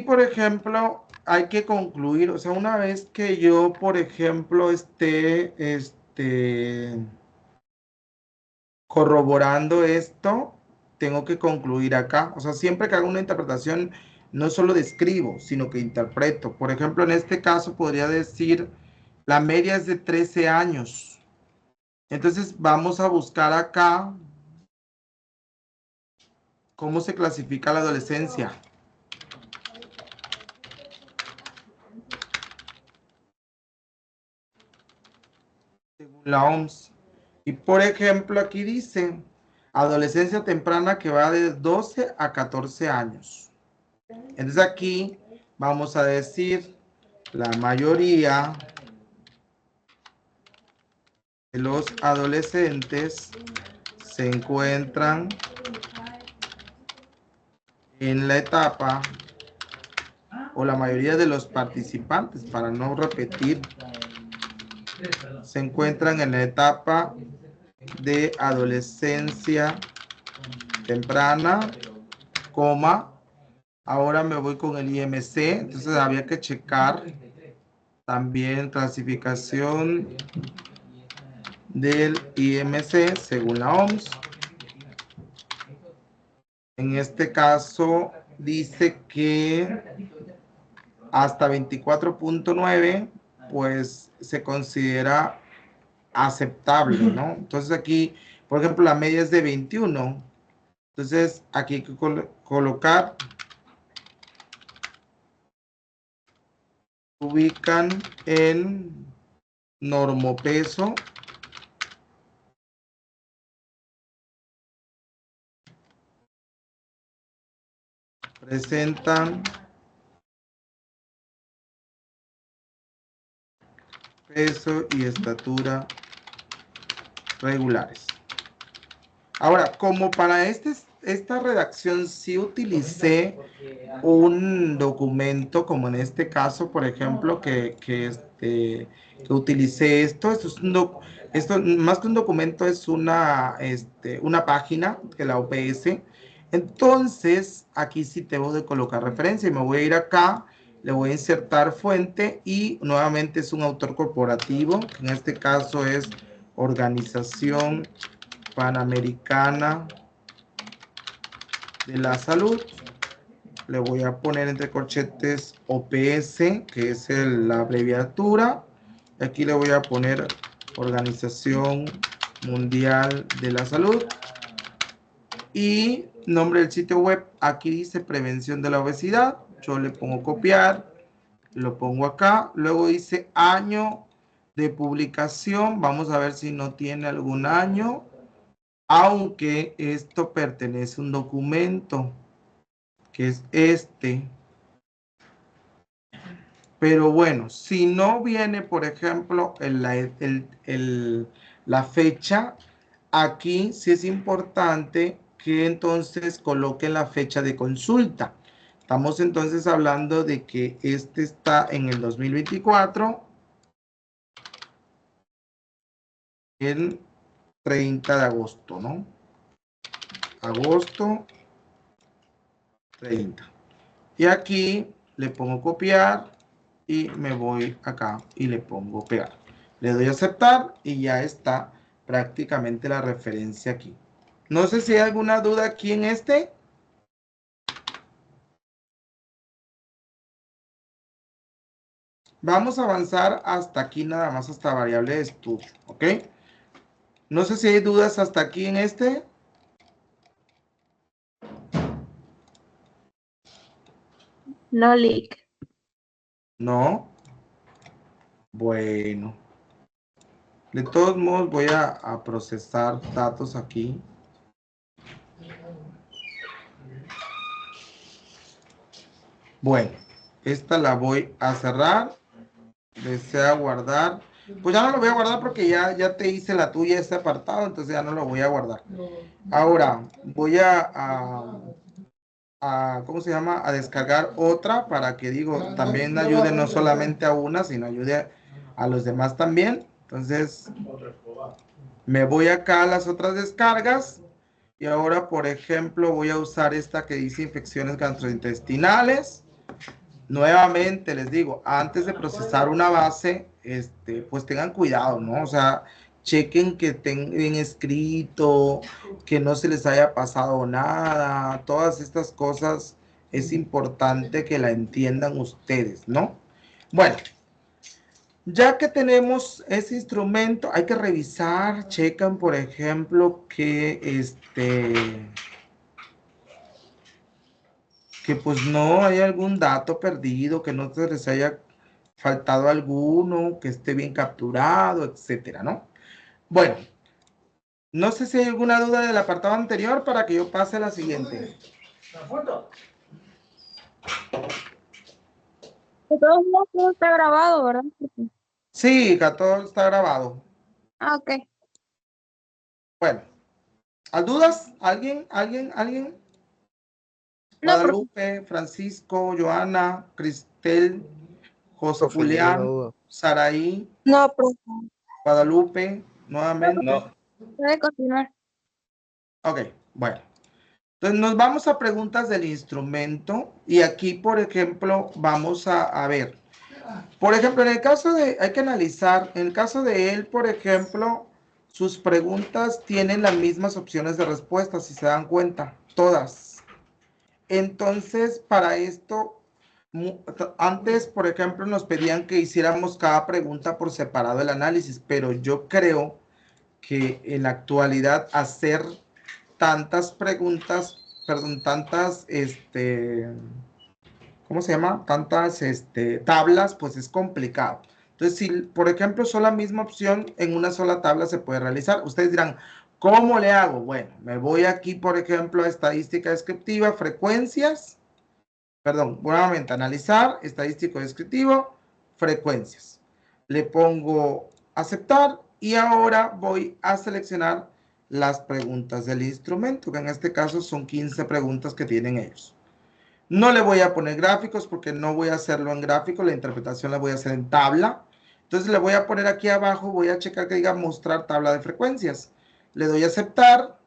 por ejemplo, hay que concluir, o sea, una vez que yo, por ejemplo, esté corroborando esto, tengo que concluir acá. O sea, siempre que hago una interpretación, no solo describo, sino que interpreto. Por ejemplo, en este caso podría decir, la media es de 13 años. Entonces, vamos a buscar acá cómo se clasifica la adolescencia. Según la OMS. Y por ejemplo, aquí dice, adolescencia temprana que va de 12 a 14 años. Entonces aquí vamos a decir, la mayoría de los adolescentes se encuentran en la etapa, o la mayoría de los participantes, para no repetir, se encuentran en la etapa de adolescencia temprana, coma, ahora me voy con el IMC, entonces había que checar también clasificación del IMC según la OMS. En este caso dice que hasta 24.9 pues se considera aceptable, ¿no? Entonces aquí, por ejemplo, la media es de 21. Entonces aquí hay que colocar, ubican en normopeso, presentan peso y estatura regulares. Ahora, como para esta redacción sí utilicé un documento, como en este caso, por ejemplo, que utilicé esto es más que un documento, es una página de la OPS. Entonces, aquí sí tengo de colocar referencia y me voy a ir acá, le voy a insertar fuente y nuevamente es un autor corporativo, que en este caso es Organización Panamericana de la Salud. Le voy a poner entre corchetes OPS, que es la abreviatura. Aquí le voy a poner Organización Mundial de la Salud. Y nombre del sitio web, aquí dice Prevención de la Obesidad. Yo le pongo copiar, lo pongo acá. Luego dice año de publicación. Vamos a ver si no tiene algún año. Aunque esto pertenece a un documento, que es este. Pero bueno, si no viene, por ejemplo, la fecha, aquí sí es importante que entonces coloque la fecha de consulta. Estamos entonces hablando de que este está en el 2024, el 30 de agosto, ¿no? Agosto 30. Y aquí le pongo copiar y me voy acá y le pongo pegar. Le doy a aceptar y ya está prácticamente la referencia aquí. No sé si hay alguna duda aquí en este. Vamos a avanzar hasta aquí nada más, hasta variable de estudio, ¿ok? No sé si hay dudas hasta aquí en este. No, Lick. No. Bueno. De todos modos voy a procesar datos aquí. Bueno, esta la voy a cerrar. Desea guardar. Pues ya no lo voy a guardar porque ya te hice la tuya este apartado, entonces ya no lo voy a guardar. Ahora voy ¿cómo se llama? A descargar otra para que también ayude no solamente a una, sino ayude a los demás también. Entonces, me voy acá a las otras descargas y ahora, por ejemplo, voy a usar esta que dice infecciones gastrointestinales. Nuevamente les digo, antes de procesar una base, pues tengan cuidado, ¿no? O sea, chequen que estén bien escrito, que no se les haya pasado nada, todas estas cosas es importante que la entiendan ustedes, ¿no? Bueno, ya que tenemos ese instrumento, hay que revisar, checan, por ejemplo, que pues no hay algún dato perdido, que no se les haya faltado alguno, que esté bien capturado, etcétera, ¿no? Bueno, no sé si hay alguna duda del apartado anterior para que yo pase a la siguiente. De todos modos, todo está grabado, ¿verdad? Sí, acá todo está grabado. Ah, ok. Bueno, ¿hay dudas? ¿Alguien? No, Guadalupe, Francisco, Joana, Cristel, José Profe, ninguna Julián, duda. Saraí, no, profe. Guadalupe, nuevamente. No. Puede continuar. Ok, bueno. Entonces nos vamos a preguntas del instrumento y aquí, por ejemplo, vamos a ver. Por ejemplo, en el caso de, hay que analizar, en el caso de él, por ejemplo, sus preguntas tienen las mismas opciones de respuesta, si se dan cuenta, todas. Entonces, para esto, antes, por ejemplo, nos pedían que hiciéramos cada pregunta por separado el análisis, pero yo creo que en la actualidad hacer tantas preguntas, perdón, tantas, ¿cómo se llama? Tantas tablas, pues es complicado. Entonces, si, por ejemplo, son la misma opción, en una sola tabla se puede realizar. Ustedes dirán, ¿cómo le hago? Bueno, me voy aquí, por ejemplo, a estadística descriptiva, frecuencias, perdón, nuevamente, analizar, estadístico descriptivo, frecuencias. Le pongo aceptar y ahora voy a seleccionar las preguntas del instrumento, que en este caso son 15 preguntas que tienen ellos. No le voy a poner gráficos porque no voy a hacerlo en gráfico, la interpretación la voy a hacer en tabla. Entonces le voy a poner aquí abajo, voy a checar que diga mostrar tabla de frecuencias. Le doy a aceptar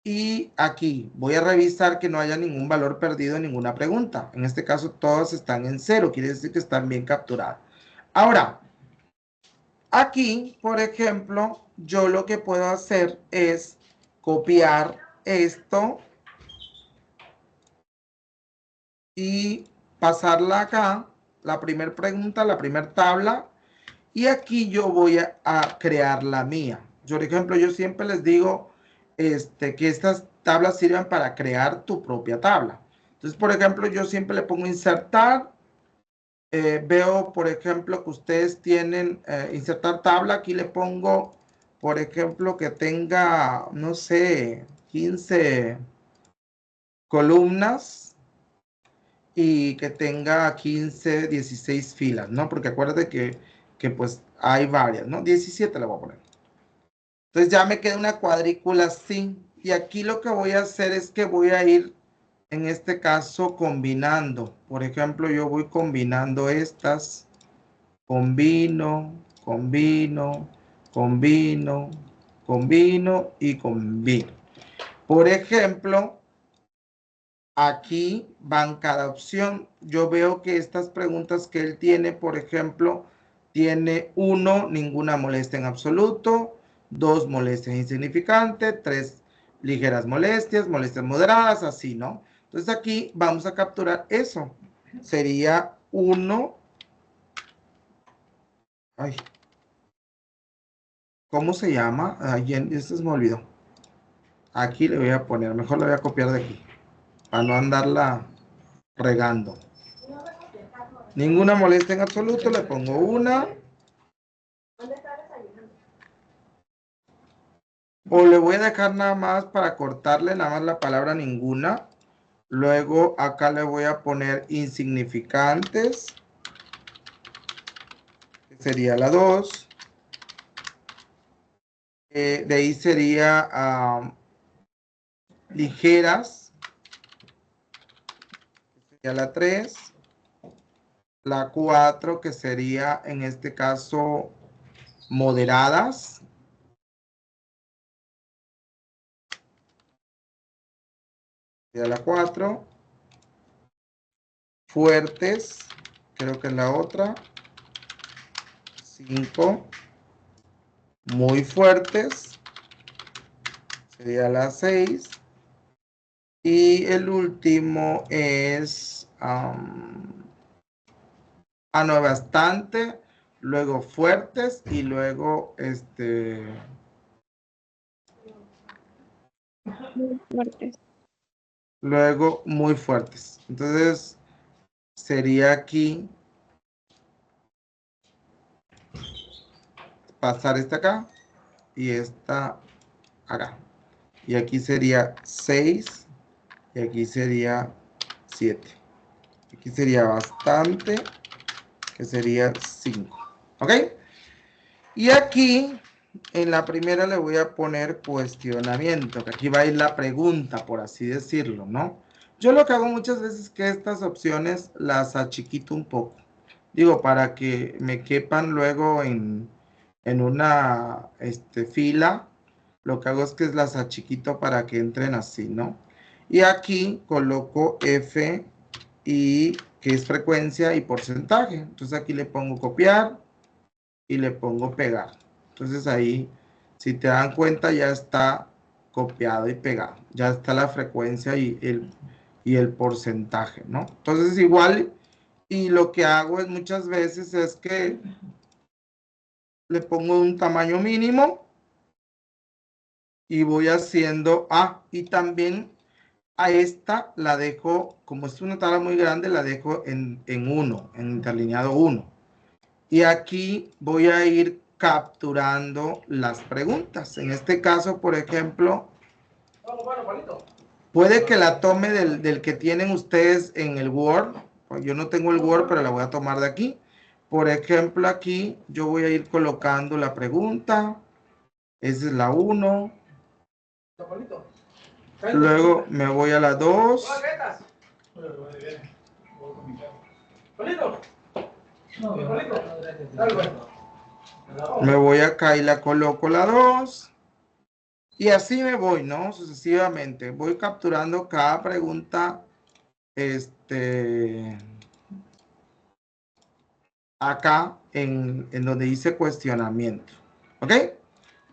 y aquí voy a revisar que no haya ningún valor perdido en ninguna pregunta. En este caso todas están en 0, quiere decir que están bien capturadas. Ahora, aquí, por ejemplo, yo lo que puedo hacer es copiar esto y pasarla acá, la primera pregunta, la primera tabla, y aquí yo voy a crear la mía. Yo, por ejemplo, yo siempre les digo que estas tablas sirven para crear tu propia tabla. Entonces, por ejemplo, yo siempre le pongo insertar. Veo, por ejemplo, que ustedes tienen insertar tabla. Aquí le pongo, por ejemplo, que tenga, no sé, 15 columnas y que tenga 15, 16 filas, ¿no? Porque acuérdate que pues hay varias, ¿no? 17 le voy a poner. Entonces ya me queda una cuadrícula así. Y aquí lo que voy a hacer es que voy a ir, en este caso, combinando. Por ejemplo, yo voy combinando estas. Combino, combino, combino, combino y combino. Por ejemplo, aquí van cada opción. Yo veo que estas preguntas que él tiene, por ejemplo, tiene 1, ninguna molestia en absoluto, 2, molestias insignificantes, 3, ligeras molestias, molestias moderadas, así, ¿no? Entonces aquí vamos a capturar eso. Sería 1. Ay, ¿cómo se llama? Ay, esto se me olvidó. Aquí le voy a poner, mejor le voy a copiar de aquí, para no andarla regando. Ninguna molestia en absoluto, le pongo 1. O le voy a dejar nada más para cortarle nada más la palabra ninguna. Luego acá le voy a poner insignificantes, que sería la 2. De ahí sería ligeras, que sería la 3. La 4, que sería en este caso moderadas. Sería la 4. Fuertes, creo que es la otra. 5. muy fuertes, sería la 6. Y el último es, no, bastante, luego fuertes y luego, Muy fuertes. luego muy fuertes. Entonces, sería aquí, pasar esta acá y esta acá. Y aquí sería 6 y aquí sería 7. Aquí sería bastante, que sería 5. ¿Ok? Y aquí, en la primera le voy a poner cuestionamiento, que aquí va a ir la pregunta, por así decirlo, ¿no? Yo lo que hago muchas veces es que estas opciones las achiquito un poco. Digo, para que me quepan luego en una fila, lo que hago es que las achiquito para que entren así, ¿no? Y aquí coloco F y que es frecuencia y porcentaje. Entonces aquí le pongo copiar y le pongo pegar. Entonces ahí, si te dan cuenta, ya está copiado y pegado. Ya está la frecuencia y el porcentaje, ¿no? Entonces igual, y lo que hago es muchas veces es que le pongo un tamaño mínimo y voy haciendo, y también a esta la dejo, como es una tabla muy grande, la dejo en 1, en interlineado 1. Y aquí voy a ir capturando las preguntas. En este caso, por ejemplo, puede que la tome del que tienen ustedes en el Word. Yo no tengo el Word, pero la voy a tomar de aquí. Por ejemplo, aquí yo voy a ir colocando la pregunta. Esa es la 1. Luego me voy a la 2. Me voy acá y la coloco la 2. Y así me voy, ¿no? Sucesivamente. Voy capturando cada pregunta, acá en donde dice cuestionamiento. ¿Ok?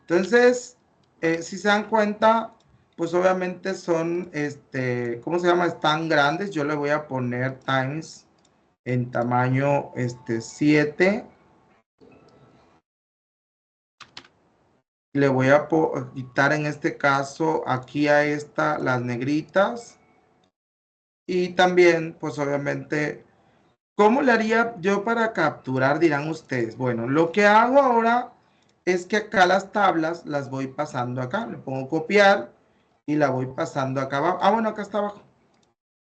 Entonces, si se dan cuenta, pues obviamente son, ¿cómo se llama? Están grandes. Yo le voy a poner times en tamaño 7. Le voy a quitar en este caso aquí a esta las negritas. Y también, pues obviamente, ¿cómo le haría yo para capturar? Dirán ustedes. Bueno, lo que hago ahora es que acá las tablas las voy pasando acá. Le pongo copiar y la voy pasando acá abajo. Bueno, acá está abajo.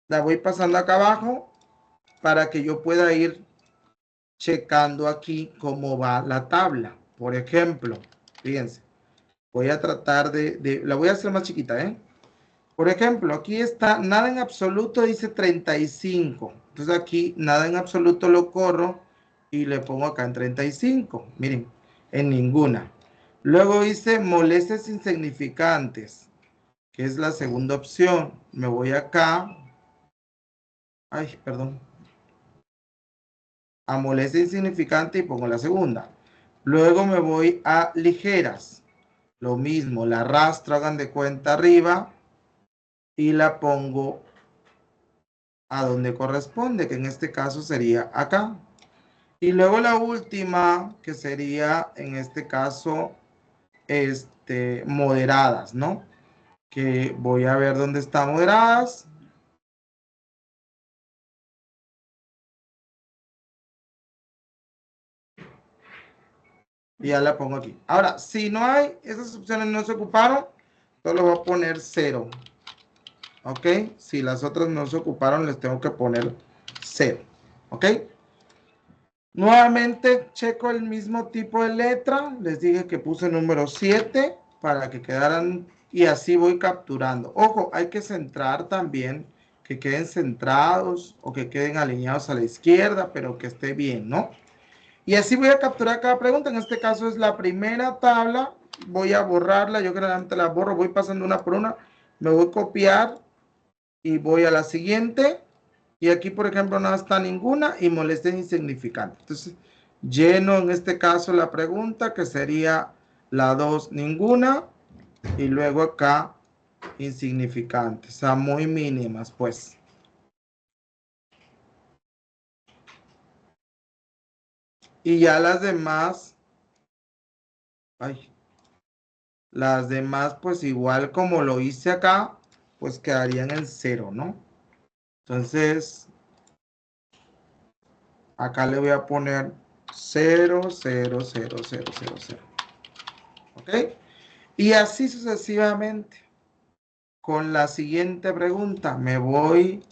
La voy pasando acá abajo para que yo pueda ir checando aquí cómo va la tabla. Por ejemplo, fíjense. Voy a tratar la voy a hacer más chiquita, ¿eh? Por ejemplo, aquí está, nada en absoluto dice 35. Entonces aquí, nada en absoluto lo corro y le pongo acá en 35. Miren, en ninguna. Luego dice molestias insignificantes, que es la segunda opción. Me voy acá. Ay, perdón. A molestia insignificante y pongo la segunda. Luego me voy a ligeras. Lo mismo, la arrastro, hagan de cuenta arriba. Y la pongo a donde corresponde, que en este caso sería acá. Y luego la última, que sería en este caso, moderadas, ¿no? Que voy a ver dónde están moderadas. Y ya la pongo aquí. Ahora, si no hay, esas opciones no se ocuparon, solo voy a poner 0. ¿Ok? Si las otras no se ocuparon, les tengo que poner 0. ¿Ok? Nuevamente checo el mismo tipo de letra. Les dije que puse número 7 para que quedaran y así voy capturando. Ojo, hay que centrar también, que queden centrados o que queden alineados a la izquierda, pero que esté bien, ¿no? Y así voy a capturar cada pregunta. En este caso es la primera tabla. Voy a borrarla. Yo generalmente la borro. Voy pasando una por una. Me voy a copiar y voy a la siguiente. Y aquí, por ejemplo, no está ninguna y molestia insignificante. Entonces, lleno en este caso la pregunta que sería la 2 ninguna, y luego acá insignificantes, o sea, muy mínimas, pues. Y ya las demás, ay, las demás, pues igual como lo hice acá, pues quedarían en 0, ¿no? Entonces, acá le voy a poner 0, 0, 0, 0, 0, 0. ¿Ok? Y así sucesivamente. Con la siguiente pregunta, me voy,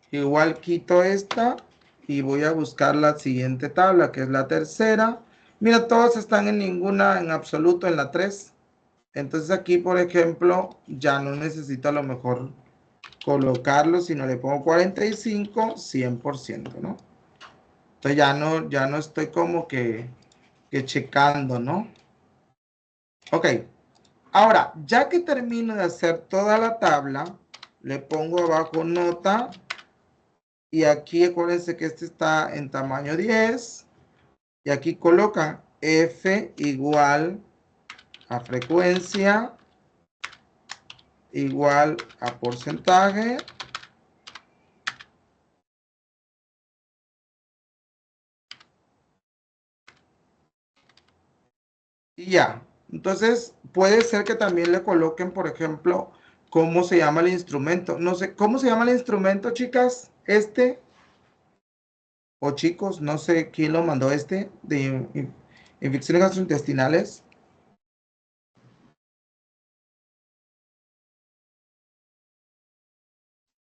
igual quito esta y voy a buscar la siguiente tabla, que es la tercera. Mira, todos están en ninguna, en absoluto, en la 3. Entonces aquí, por ejemplo, ya no necesito a lo mejor colocarlo, sino le pongo 45, 100%, ¿no? Entonces ya no estoy como que checando, ¿no? Ok. Ahora, ya que termino de hacer toda la tabla, le pongo abajo nota. Y aquí acuérdense que este está en tamaño 10. Y aquí colocan F igual a frecuencia igual a porcentaje. Y ya. Entonces, puede ser que también le coloquen, por ejemplo, cómo se llama el instrumento. No sé, ¿cómo se llama el instrumento, chicas? O chicos, no sé quién lo mandó de infecciones gastrointestinales.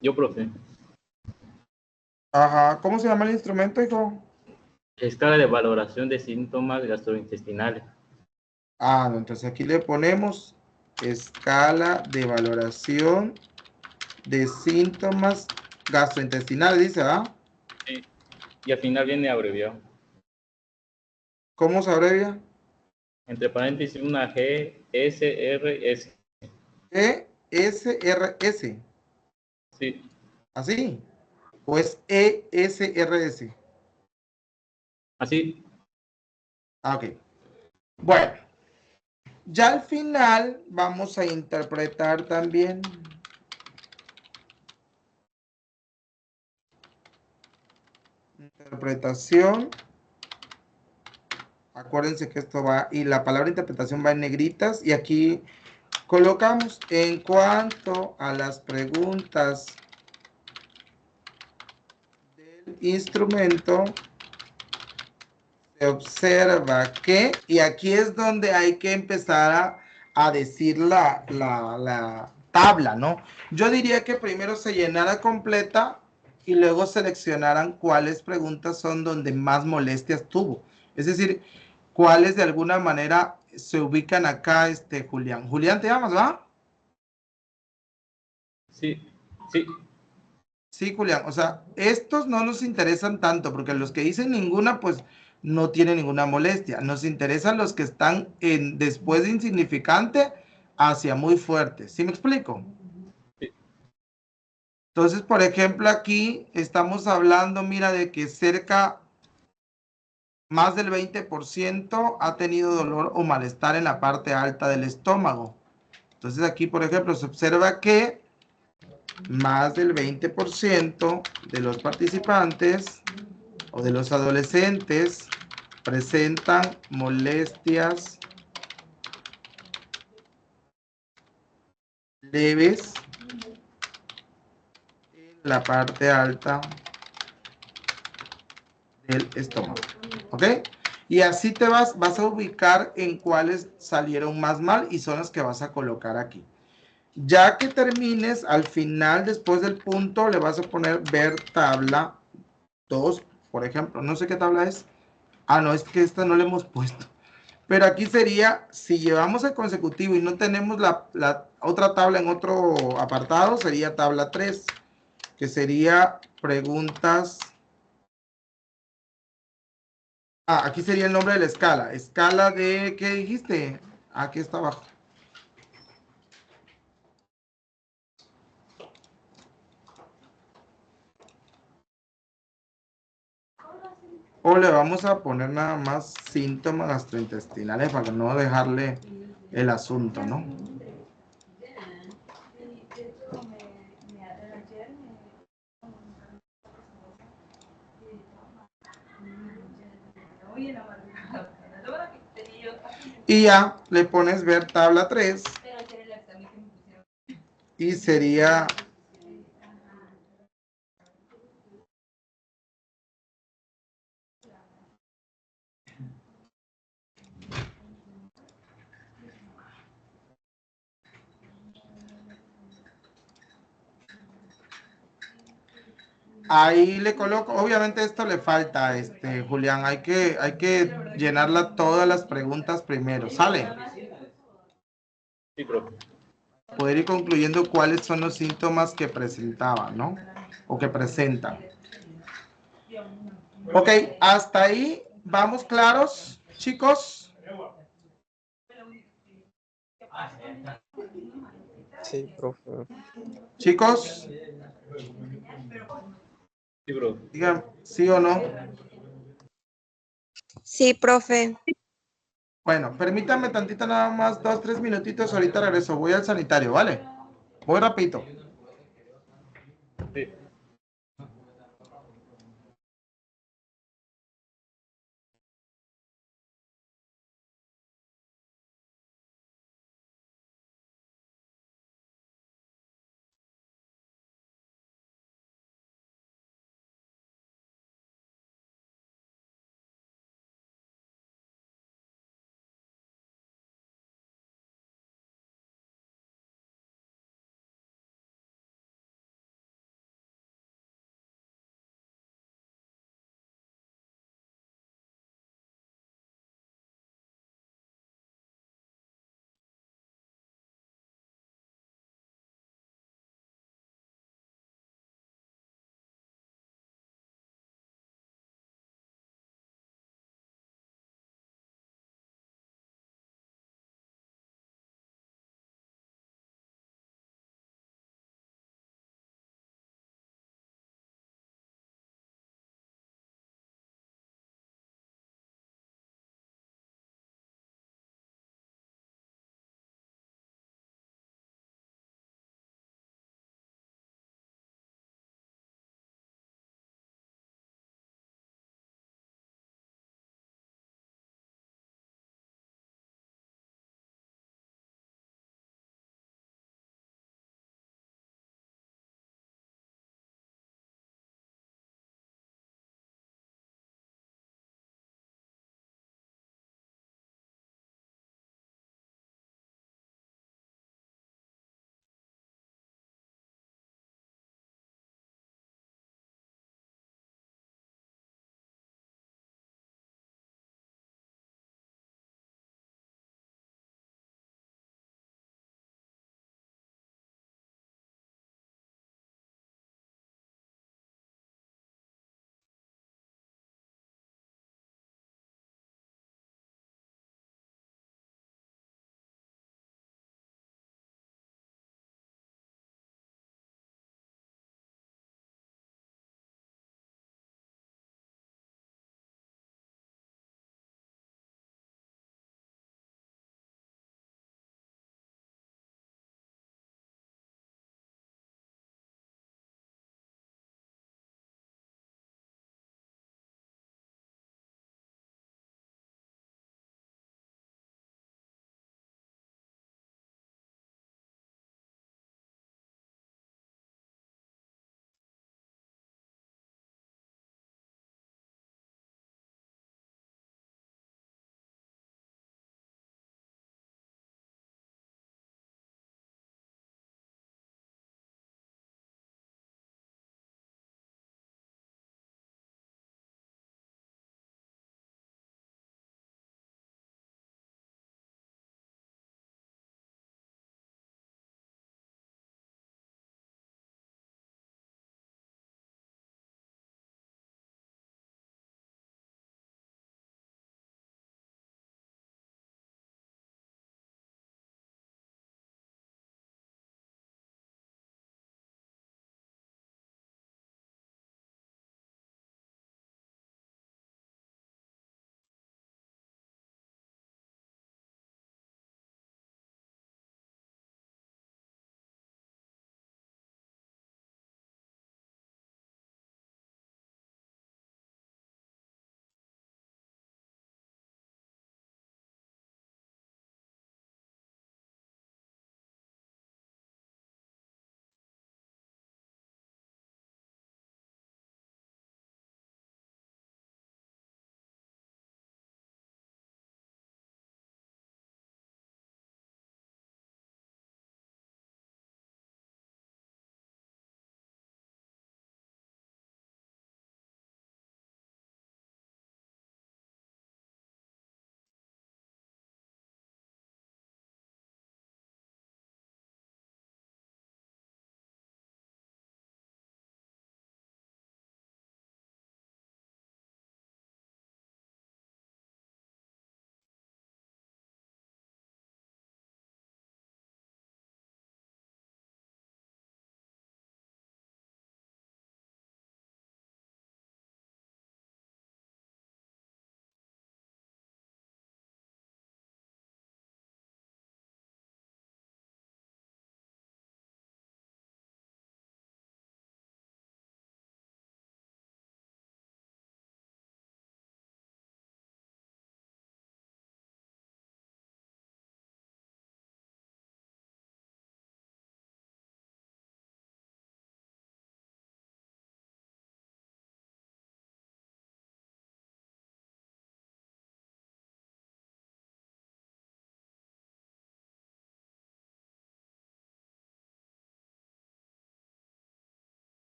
Yo, profe. Ajá, ¿cómo se llama el instrumento, hijo? Escala de valoración de síntomas gastrointestinales. Ah, no, entonces aquí le ponemos escala de valoración de síntomas gastrointestinales, dice, ¿ah? Sí. Y al final viene abreviado. ¿Cómo se abrevia? Entre paréntesis una GSRS. ESRS, Sí. ¿así? ¿O es ESRS? Así. Ah, ok. Bueno, ya al final vamos a interpretar también. Interpretación. Acuérdense que esto va, y la palabra interpretación va en negritas, y aquí colocamos en cuanto a las preguntas del instrumento, se observa que, y aquí es donde hay que empezar a decir la tabla, ¿no? Yo diría que primero se llenara completa y luego seleccionaran cuáles preguntas son donde más molestias tuvo. Es decir, cuáles de alguna manera se ubican acá, Julián. Julián, te llamas, ¿va? Sí. Sí. Sí, Julián, o sea, estos no nos interesan tanto, porque los que dicen ninguna, pues no tienen ninguna molestia. Nos interesan los que están en después de insignificante hacia muy fuerte. ¿Sí me explico? Sí. Entonces, por ejemplo, aquí estamos hablando, mira, de que cerca más del 20% ha tenido dolor o malestar en la parte alta del estómago. Entonces, aquí, por ejemplo, se observa que más del 20% de los participantes o de los adolescentes presentan molestias leves en la parte alta del estómago. ¿Ok? Y así vas a ubicar en cuáles salieron más mal y son las que vas a colocar aquí. Ya que termines, al final, después del punto, le vas a poner ver tabla 2, por ejemplo. No sé qué tabla es. Ah, no, es que esta no le hemos puesto. Pero aquí sería, si llevamos el consecutivo y no tenemos la otra tabla en otro apartado, sería tabla 3, que sería preguntas. Ah, aquí sería el nombre de la escala. Escala de, ¿qué dijiste? Aquí está abajo. O le vamos a poner nada más síntomas gastrointestinales para no dejarle el asunto, ¿no? Y ya le pones ver tabla 3 y sería ahí le coloco, obviamente esto le falta, Julián, hay que llenarla todas las preguntas primero, ¿sale? Sí, profe. Poder ir concluyendo cuáles son los síntomas que presentaban, ¿no? O que presentan. Ok, hasta ahí, ¿vamos claros, chicos? Sí, profe. Chicos, Sí, profe. digan sí o no. Sí, profe. Bueno, permítanme tantito nada más, 2, 3 minutitos, ahorita regreso, voy al sanitario, ¿vale? Voy rapidito. Sí.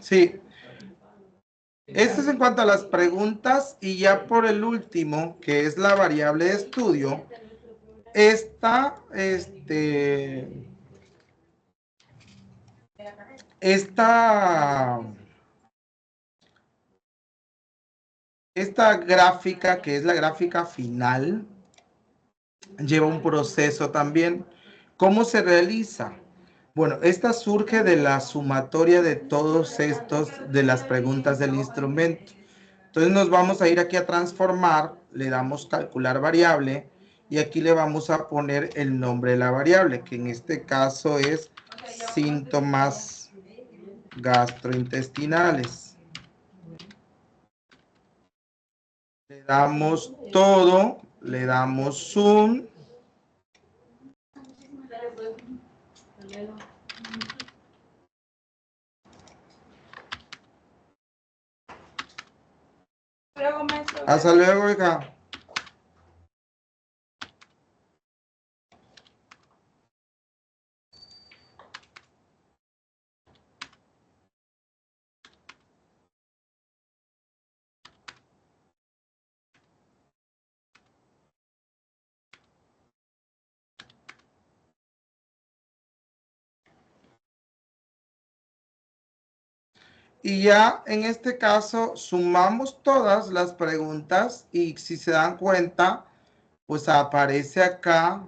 Sí. Esto es en cuanto a las preguntas, y ya por el último, que es la variable de estudio, esta gráfica, que es la gráfica final, lleva un proceso también. ¿Cómo se realiza? Bueno, esta surge de la sumatoria de todos estos, de las preguntas del instrumento. Entonces nos vamos a ir aquí a transformar, le damos calcular variable, y aquí le vamos a poner el nombre de la variable, que en este caso es síntomas gastrointestinales. Le damos todo, le damos zoom. Hasta luego, hija. Y ya en este caso sumamos todas las preguntas, y si se dan cuenta, pues aparece acá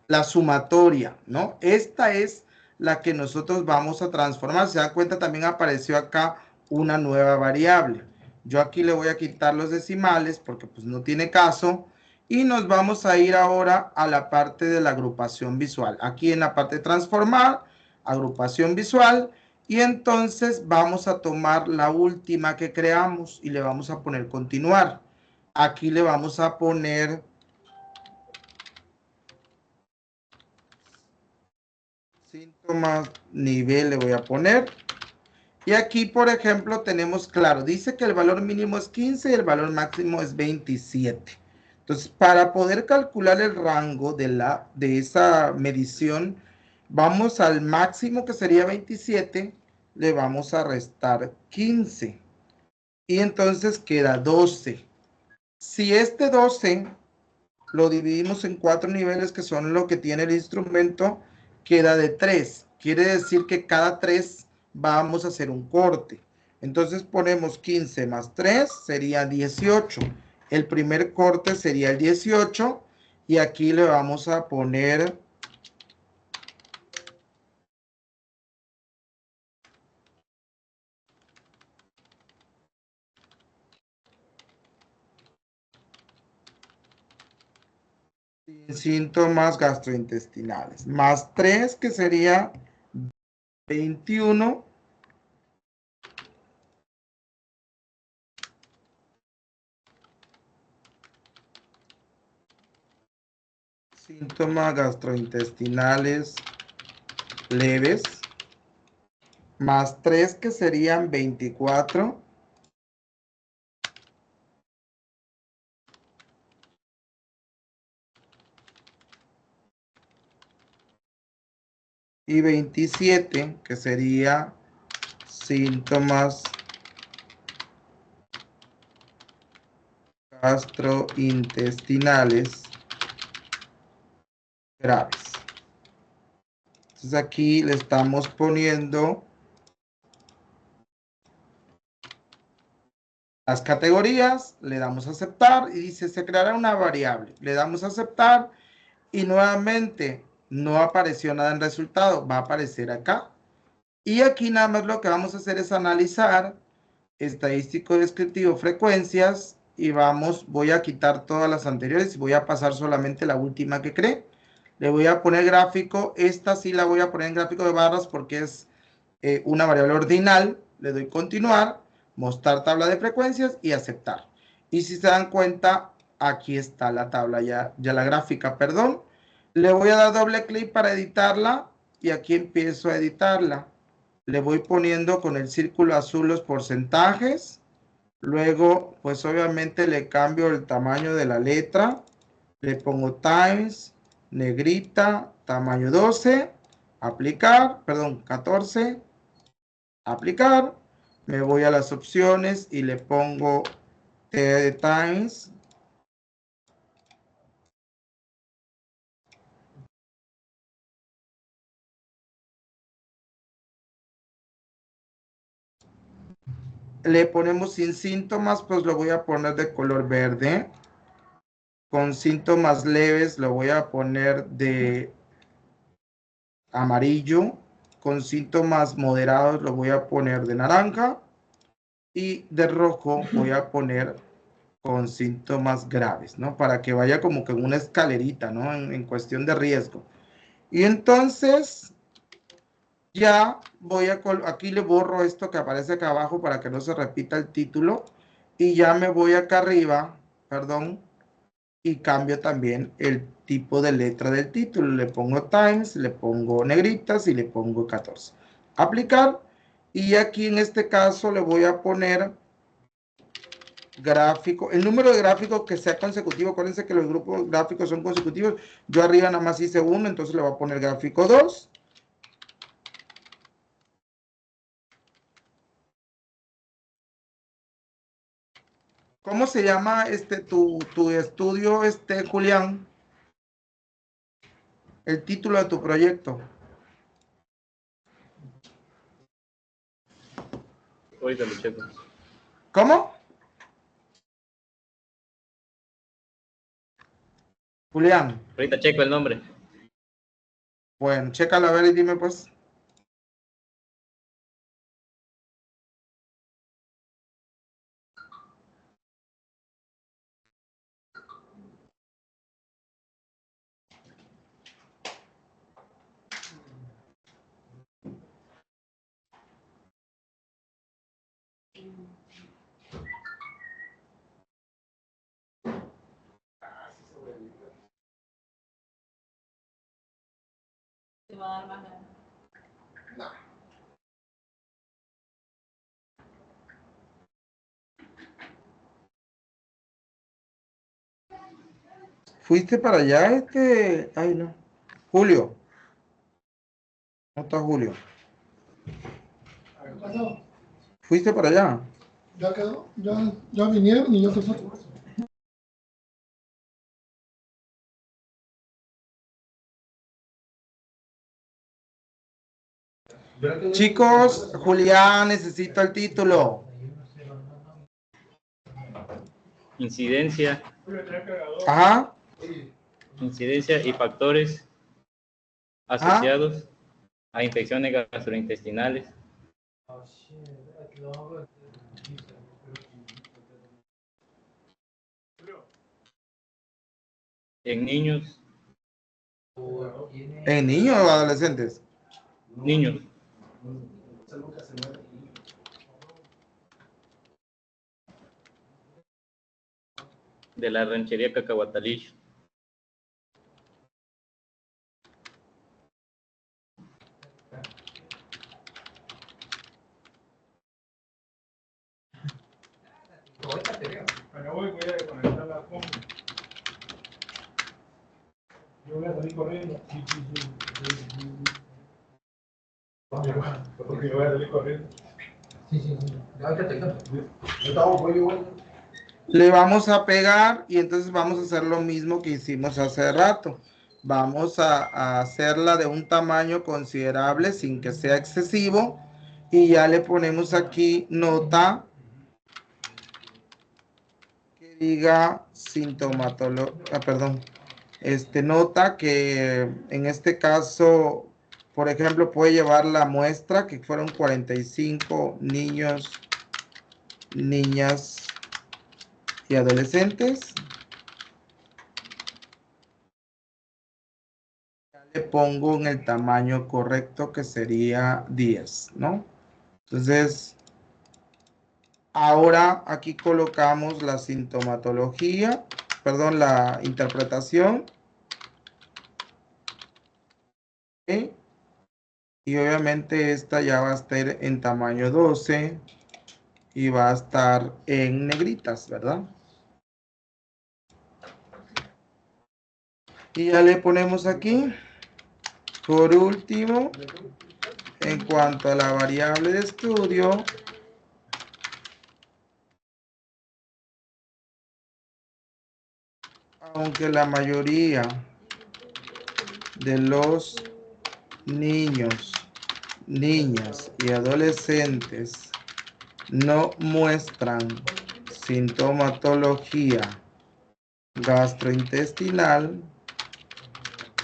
la sumatoria, ¿no? Esta es la que nosotros vamos a transformar. Se dan cuenta, también apareció acá una nueva variable. Yo aquí le voy a quitar los decimales porque pues no tiene caso, y nos vamos a ir ahora a la parte de la agrupación visual. Aquí en la parte de transformar, agrupación visual, y entonces vamos a tomar la última que creamos y le vamos a poner continuar. Aquí le vamos a poner síntomas nivel, le voy a poner. Y aquí, por ejemplo, tenemos claro, dice que el valor mínimo es 15 y el valor máximo es 27. Entonces, para poder calcular el rango de esa medición, vamos al máximo, que sería 27, le vamos a restar 15. Y entonces queda 12. Si este 12 lo dividimos en 4 niveles, que son lo que tiene el instrumento, queda de 3. Quiere decir que cada 3 vamos a hacer un corte. Entonces ponemos 15 más 3 sería 18. El primer corte sería el 18, y aquí le vamos a poner síntomas gastrointestinales, más 3, que sería 21. Síntomas gastrointestinales leves, más 3, que serían 24. Y 27, que sería síntomas gastrointestinales graves. Entonces aquí le estamos poniendo las categorías, le damos a aceptar y dice se creará una variable. Le damos a aceptar y nuevamente no apareció nada en resultado, va a aparecer acá. Y aquí nada más lo que vamos a hacer es analizar estadístico descriptivo frecuencias, y voy a quitar todas las anteriores y voy a pasar solamente la última que creé. Le voy a poner gráfico, esta sí la voy a poner en gráfico de barras porque es una variable ordinal. Le doy continuar, mostrar tabla de frecuencias y aceptar. Y si se dan cuenta, aquí está la tabla, ya la gráfica, perdón. Le voy a dar doble clic para editarla y aquí empiezo a editarla. Le voy poniendo con el círculo azul los porcentajes. Luego, pues obviamente le cambio el tamaño de la letra. Le pongo times, negrita, tamaño 12, aplicar, perdón, 14, aplicar. Me voy a las opciones y le pongo T de Times. Le ponemos sin síntomas, pues lo voy a poner de color verde. Con síntomas leves lo voy a poner de amarillo. Con síntomas moderados lo voy a poner de naranja. Y de rojo voy a poner con síntomas graves, ¿no? Para que vaya como que en una escalerita, ¿no? En cuestión de riesgo. Y entonces ya voy a, aquí le borro esto que aparece acá abajo para que no se repita el título. Y ya me voy acá arriba, perdón, y cambio también el tipo de letra del título. Le pongo Times, le pongo negritas y le pongo 14. Aplicar. Y aquí en este caso le voy a poner gráfico, el número de gráficos que sea consecutivo. Acuérdense que los grupos gráficos son consecutivos. Yo arriba nada más hice uno, entonces le voy a poner gráfico 2. ¿Cómo se llama tu estudio, Julián? El título de tu proyecto. Ahorita lo checo. ¿Cómo? Julián. Ahorita checo el nombre. Bueno, chécalo a ver y dime pues. Te va a dar más ganas. ¿Fuiste para allá, Ay, no. Julio. No está Julio. ¿Qué pasó? ¿Fuiste para allá? Ya quedó, ya vinieron y ya se fue. Chicos, Julián, necesito el título. Incidencia. Ajá. Incidencia y factores asociados a infecciones gastrointestinales en niños. ¿En niños o adolescentes? Niños. De la ranchería Cacahuatalish. Voy a conectar la compu. Yo voy a salir corriendo. Porque yo voy a salir corriendo. Sí. Le vamos a pegar y entonces vamos a hacer lo mismo que hicimos hace rato. Vamos a hacerla de un tamaño considerable sin que sea excesivo. Y ya le ponemos aquí nota que diga sintomatología, nota que en este caso, por ejemplo, puede llevar la muestra que fueron 45 niños, niñas y adolescentes. Le pongo en el tamaño correcto que sería 10, ¿no? Entonces, ahora aquí colocamos la sintomatología, perdón, la interpretación. ¿Sí? Y obviamente esta ya va a estar en tamaño 12 y va a estar en negritas, ¿verdad? Y ya le ponemos aquí. Por último, en cuanto a la variable de estudio, aunque la mayoría de los niños, niñas y adolescentes no muestran sintomatología gastrointestinal,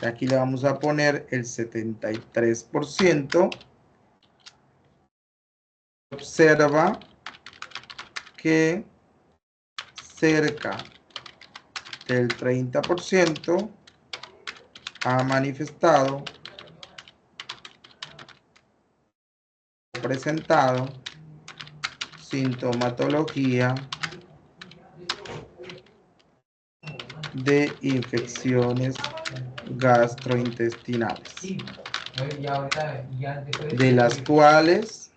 aquí le vamos a poner el 73%, observa que cerca del 30% ha manifestado, presentado sintomatología de infecciones gastrointestinales, de las cuales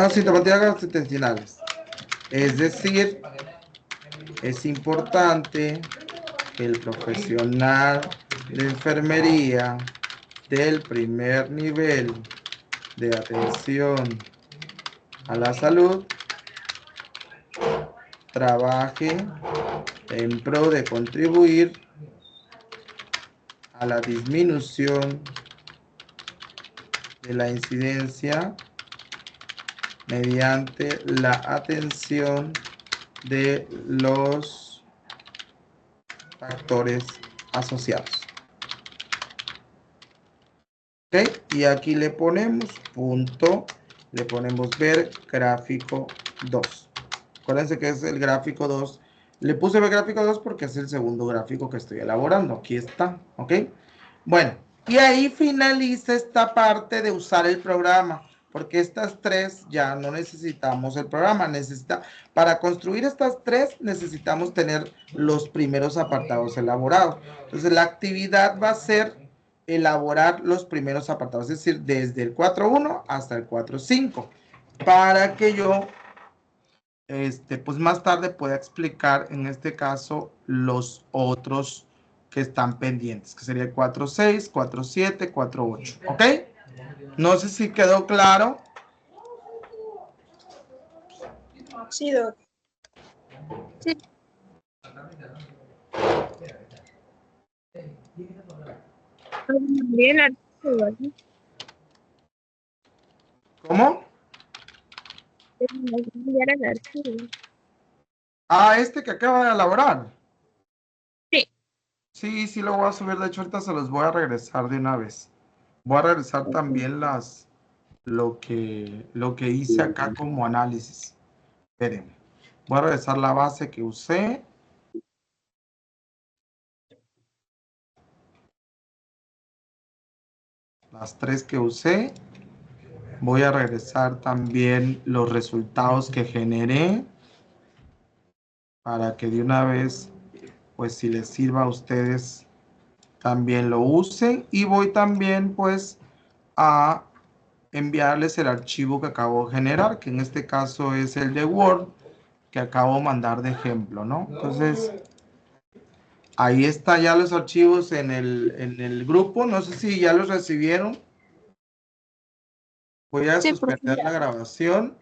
sintomatología gastrointestinales. Es decir, es importante que el profesional de enfermería del primer nivel de atención a la salud trabaje en pro de contribuir a la disminución de la incidencia mediante la atención de los factores asociados. ¿Ok? Y aquí le ponemos punto, le ponemos ver gráfico 2. Acuérdense que es el gráfico 2. Le puse ver gráfico 2 porque es el segundo gráfico que estoy elaborando. Aquí está, ¿ok? Bueno, y ahí finaliza esta parte de usar el programa, porque estas tres ya no necesitamos el programa. Para construir estas tres necesitamos tener los primeros apartados elaborados. Entonces la actividad va a ser elaborar los primeros apartados, es decir, desde el 4.1 hasta el 4.5, para que yo pues más tarde pueda explicar en este caso los otros que están pendientes, que sería el 4.6, 4.7, 4.8, ¿ok? No sé si quedó claro. Sí, Doc. Sí. ¿Cómo? Este que acaba de elaborar. Sí. Sí, sí lo voy a subir. De hecho, ahorita se los voy a regresar de una vez. Voy a regresar también lo que hice acá como análisis. Espérenme. Voy a regresar la base que usé. Las tres que usé. Voy a regresar también los resultados que generé. Para que de una vez, pues si les sirva a ustedes, también lo usen. Y voy también, pues, a enviarles el archivo que acabo de generar, que en este caso es el de Word, que acabo de mandar de ejemplo, ¿no? Entonces, ahí están ya los archivos en el grupo. No sé si ya los recibieron. Voy a suspender la grabación.